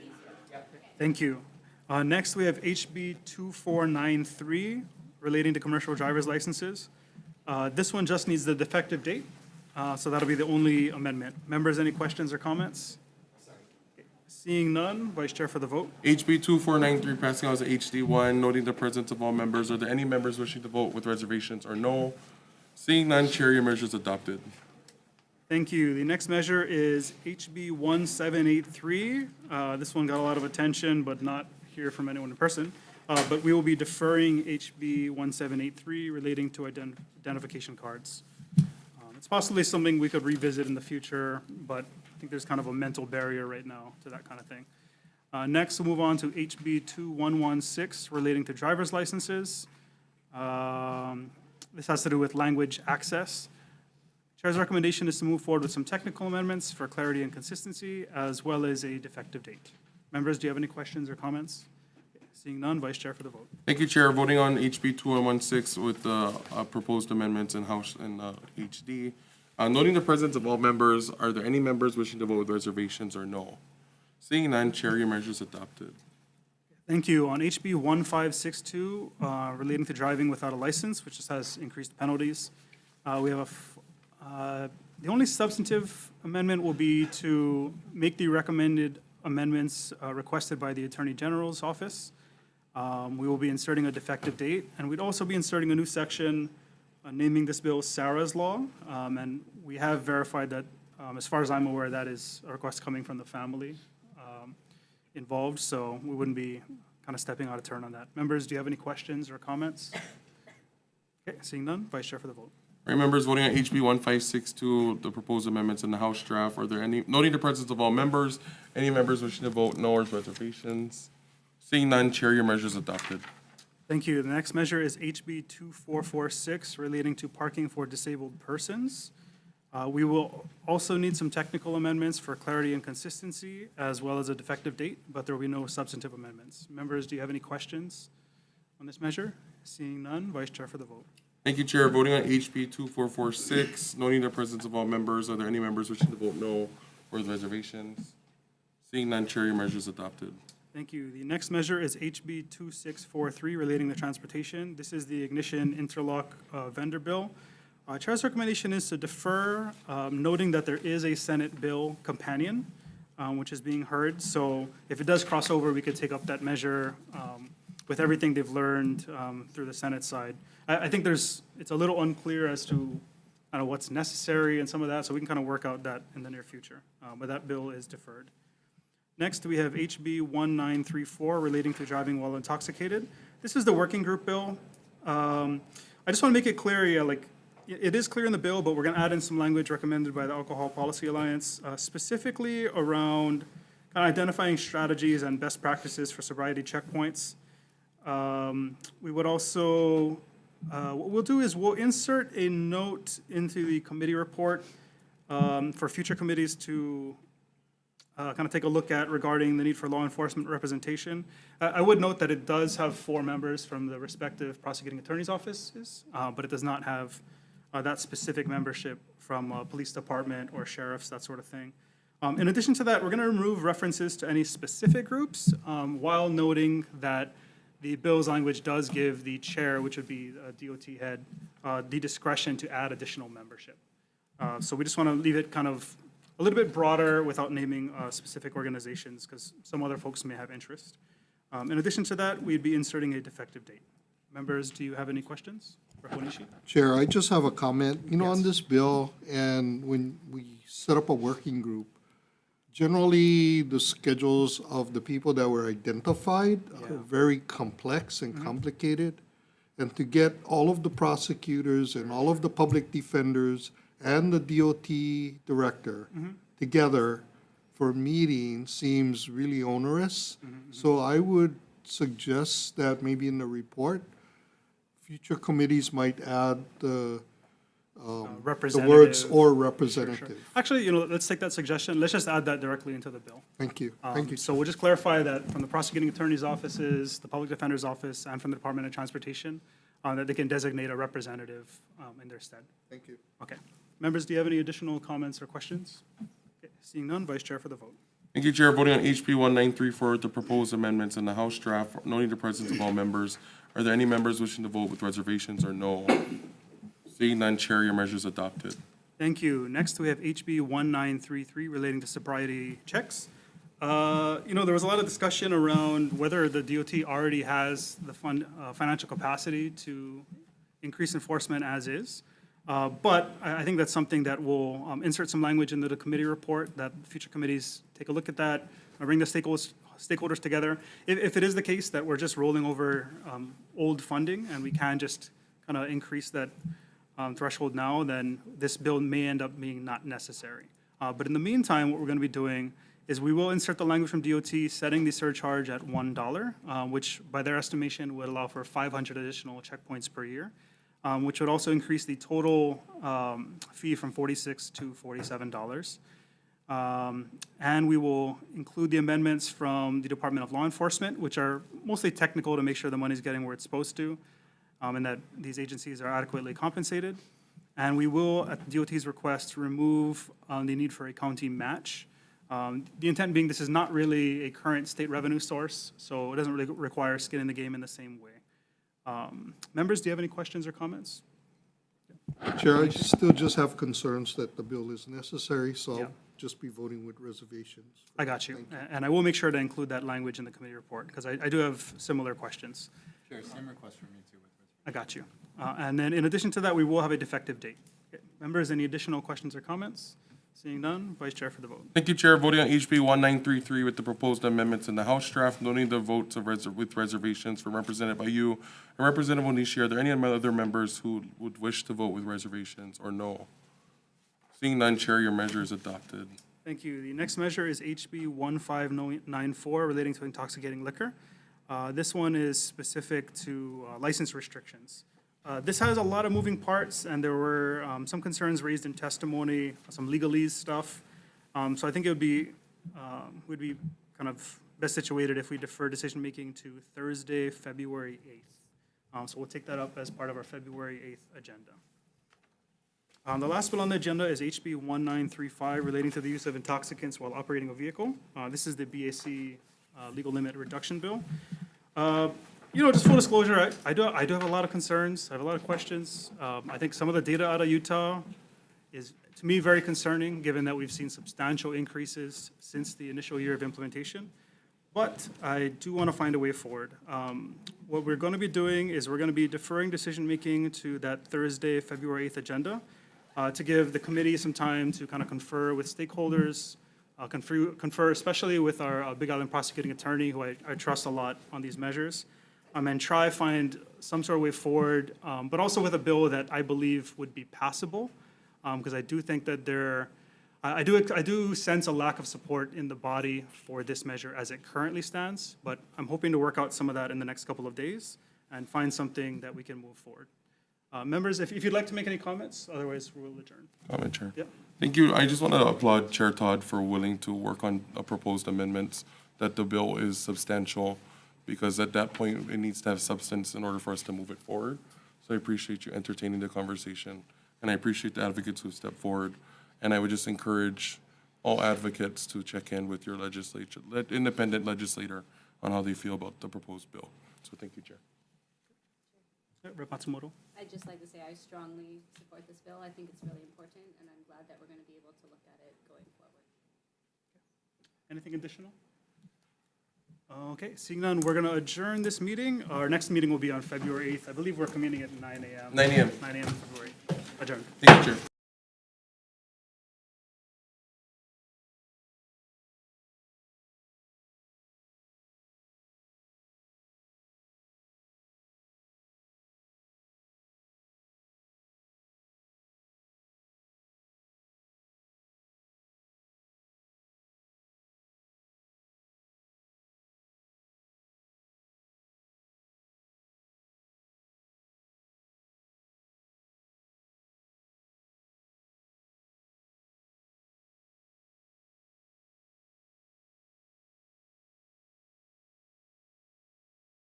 Thank you. Next, we have HB 2493, relating to commercial driver's licenses. This one just needs the defective date, so that'll be the only amendment. Members, any questions or comments? Seeing none, Vice Chair for the vote. HB 2493 passing out as HD1, noting the presence of all members. Are there any members wishing to vote with reservations or no? Seeing none, Chair, your measure is adopted. Thank you. The next measure is HB 1783. This one got a lot of attention, but not hear from anyone in person. But we will be deferring HB 1783 relating to identification cards. It's possibly something we could revisit in the future, but I think there's kind of a mental barrier right now to that kind of thing. Next, we'll move on to HB 2116 relating to driver's licenses. This has to do with language access. Chair's recommendation is to move forward with some technical amendments for clarity and consistency, as well as a defective date. Members, do you have any questions or comments? Seeing none, Vice Chair for the vote. Thank you, Chair. Voting on HB 2116 with the proposed amendments in House and HD. Noting the presence of all members, are there any members wishing to vote with reservations or no? Seeing none, Chair, your measure is adopted. Thank you. On HB 1562, relating to driving without a license, which just has increased penalties, we have the only substantive amendment will be to make the recommended amendments requested by the Attorney General's office. We will be inserting a defective date, and we'd also be inserting a new section naming this bill Sarah's Law. And we have verified that, as far as I'm aware, that is a request coming from the family involved, so we wouldn't be kind of stepping out of turn on that. Members, do you have any questions or comments? Okay, seeing none, Vice Chair for the vote. All right, members, voting on HB 1562, the proposed amendments in the House draft, are there any, noting the presence of all members, any members wishing to vote no or with reservations? Seeing none, Chair, your measure is adopted. Thank you. The next measure is HB 2446 relating to parking for disabled persons. We will also need some technical amendments for clarity and consistency, as well as a defective date, but there will be no substantive amendments. Members, do you have any questions on this measure? Seeing none, Vice Chair for the vote. Thank you, Chair. Voting on HB 2446, noting the presence of all members, are there any members wishing to vote no or with reservations? Seeing none, Chair, your measure is adopted. Thank you. The next measure is HB 2643 relating to transportation. This is the ignition interlock vendor bill. Chair's recommendation is to defer, noting that there is a Senate bill companion, which is being heard. So if it does cross over, we could take up that measure with everything they've learned through the Senate side. I think it's a little unclear as to what's necessary and some of that, so we can kind of work out that in the near future. But that bill is deferred. Next, we have HB 1934 relating to driving while intoxicated. This is the working group bill. I just want to make it clear, it is clear in the bill, but we're going to add in some language recommended by the Alcohol Policy Alliance, specifically around kind of identifying strategies and best practices for sobriety checkpoints. We would also What we'll do is we'll insert a note into the committee report for future committees to kind of take a look at regarding the need for law enforcement representation. I would note that it does have 4 members from the respective prosecuting attorney's offices, but it does not have that specific membership from police department or sheriffs, that sort of thing. In addition to that, we're going to remove references to any specific groups while noting that the bill's language does give the chair, which would be a DOT head, the discretion to add additional membership. So we just want to leave it kind of a little bit broader without naming specific organizations, because some other folks may have interest. In addition to that, we'd be inserting a defective date. Members, do you have any questions? Chair, I just have a comment. You know, on this bill, and when we set up a working group, generally the schedules of the people that were identified are very complex and complicated. And to get all of the prosecutors and all of the public defenders and the DOT director together for a meeting seems really onerous. So I would suggest that maybe in the report, future committees might add the words "or representative." Sure. Actually, let's take that suggestion. Let's just add that directly into the bill. Thank you. Thank you. So we'll just clarify that from the prosecuting attorney's offices, the public defender's office, and from the Department of Transportation, that they can designate a representative in their stead. Thank you. Okay. Members, do you have any additional comments or questions? Okay. Seeing none, Vice Chair for the vote. Thank you, Chair. Voting on HB 1934 with the proposed amendments in the House draft, noting the presence of all members. Are there any members wishing to vote with reservations or no? Seeing none, Chair, your measure is adopted. Thank you. Next, we have HB 1933 relating to sobriety checks. There was a lot of discussion around whether the DOT already has the financial capacity to increase enforcement as is. But I think that's something that we'll insert some language into the committee report, that future committees take a look at that, bring the stakeholders together. If it is the case that we're just rolling over old funding and we can just kind of increase that threshold now, then this bill may end up being not necessary. But in the meantime, what we're going to be doing is we will insert the language from DOT setting the surcharge at $1, which by their estimation would allow for 500 additional checkpoints per year, which would also increase the total fee from $46 to $47. And we will include the amendments from the Department of Law Enforcement, which are mostly technical to make sure the money's getting where it's supposed to, and that these agencies are adequately compensated. And we will, at the DOT's request, remove the need for a county match. The intent being this is not really a current state revenue source, so it doesn't really require skin in the game in the same way. Members, do you have any questions or comments? Chair, I still just have concerns that the bill is necessary, so I'll just be voting with reservations. I got you. And I will make sure to include that language in the committee report, because I do have similar questions. Sure, same request from me too. I got you. And then in addition to that, we will have a defective date. Okay. Members, any additional questions or comments? Seeing none, Vice Chair for the vote. Thank you, Chair. Voting on HB 1933 with the proposed amendments in the House draft, noting the votes of with reservations for represented by you and Representative Onishi. Are there any other members who would wish to vote with reservations or no? Seeing none, Chair, your measure is adopted. Thank you. The next measure is HB 1594 relating to intoxicating liquor. This one is specific to license restrictions. This has a lot of moving parts, and there were some concerns raised in testimony, some legalese stuff. So I think it would be kind of best situated if we defer decision-making to Thursday, February 8th. So we'll take that up as part of our February 8th agenda. The last bill on the agenda is HB 1935 relating to the use of intoxicants while operating a vehicle. This is the BAC legal limit reduction bill. Just full disclosure, I do have a lot of concerns. I have a lot of questions. I think some of the data out of Utah is, to me, very concerning, given that we've seen substantial increases since the initial year of implementation. But I do want to find a way forward. What we're going to be doing is we're going to be deferring decision-making to that Thursday, February 8th agenda to give the committee some time to kind of confer with stakeholders, confer especially with our Big Island prosecuting attorney, who I trust a lot on these measures, and try find some sort of way forward, but also with a bill that I believe would be passable, because I do think that I do sense a lack of support in the body for this measure as it currently stands, but I'm hoping to work out some of that in the next couple of days and find something that we can move forward. Members, if you'd like to make any comments, otherwise we'll adjourn. Comment, Chair. Yep. Thank you. I just want to applaud Chair Todd for willing to work on proposed amendments, that the bill is substantial, because at that point, it needs to have substance in order for us to move it forward. So I appreciate you entertaining the conversation, and I appreciate the advocates who stepped forward. And I would just encourage all advocates to check in with your legislature, independent legislator, on how they feel about the proposed bill. So thank you, Chair. Rep. Matsumoto. I'd just like to say I strongly support this bill. I think it's really important, and I'm glad that we're going to be able to look at it going forward. Anything additional? Okay, seeing none, we're going to adjourn this meeting. Our next meeting will be on February 8th. I believe we're convening at 9 a.m. 9 a.m. 9 a.m. February 8th. Adjourned. Thank you, Chair.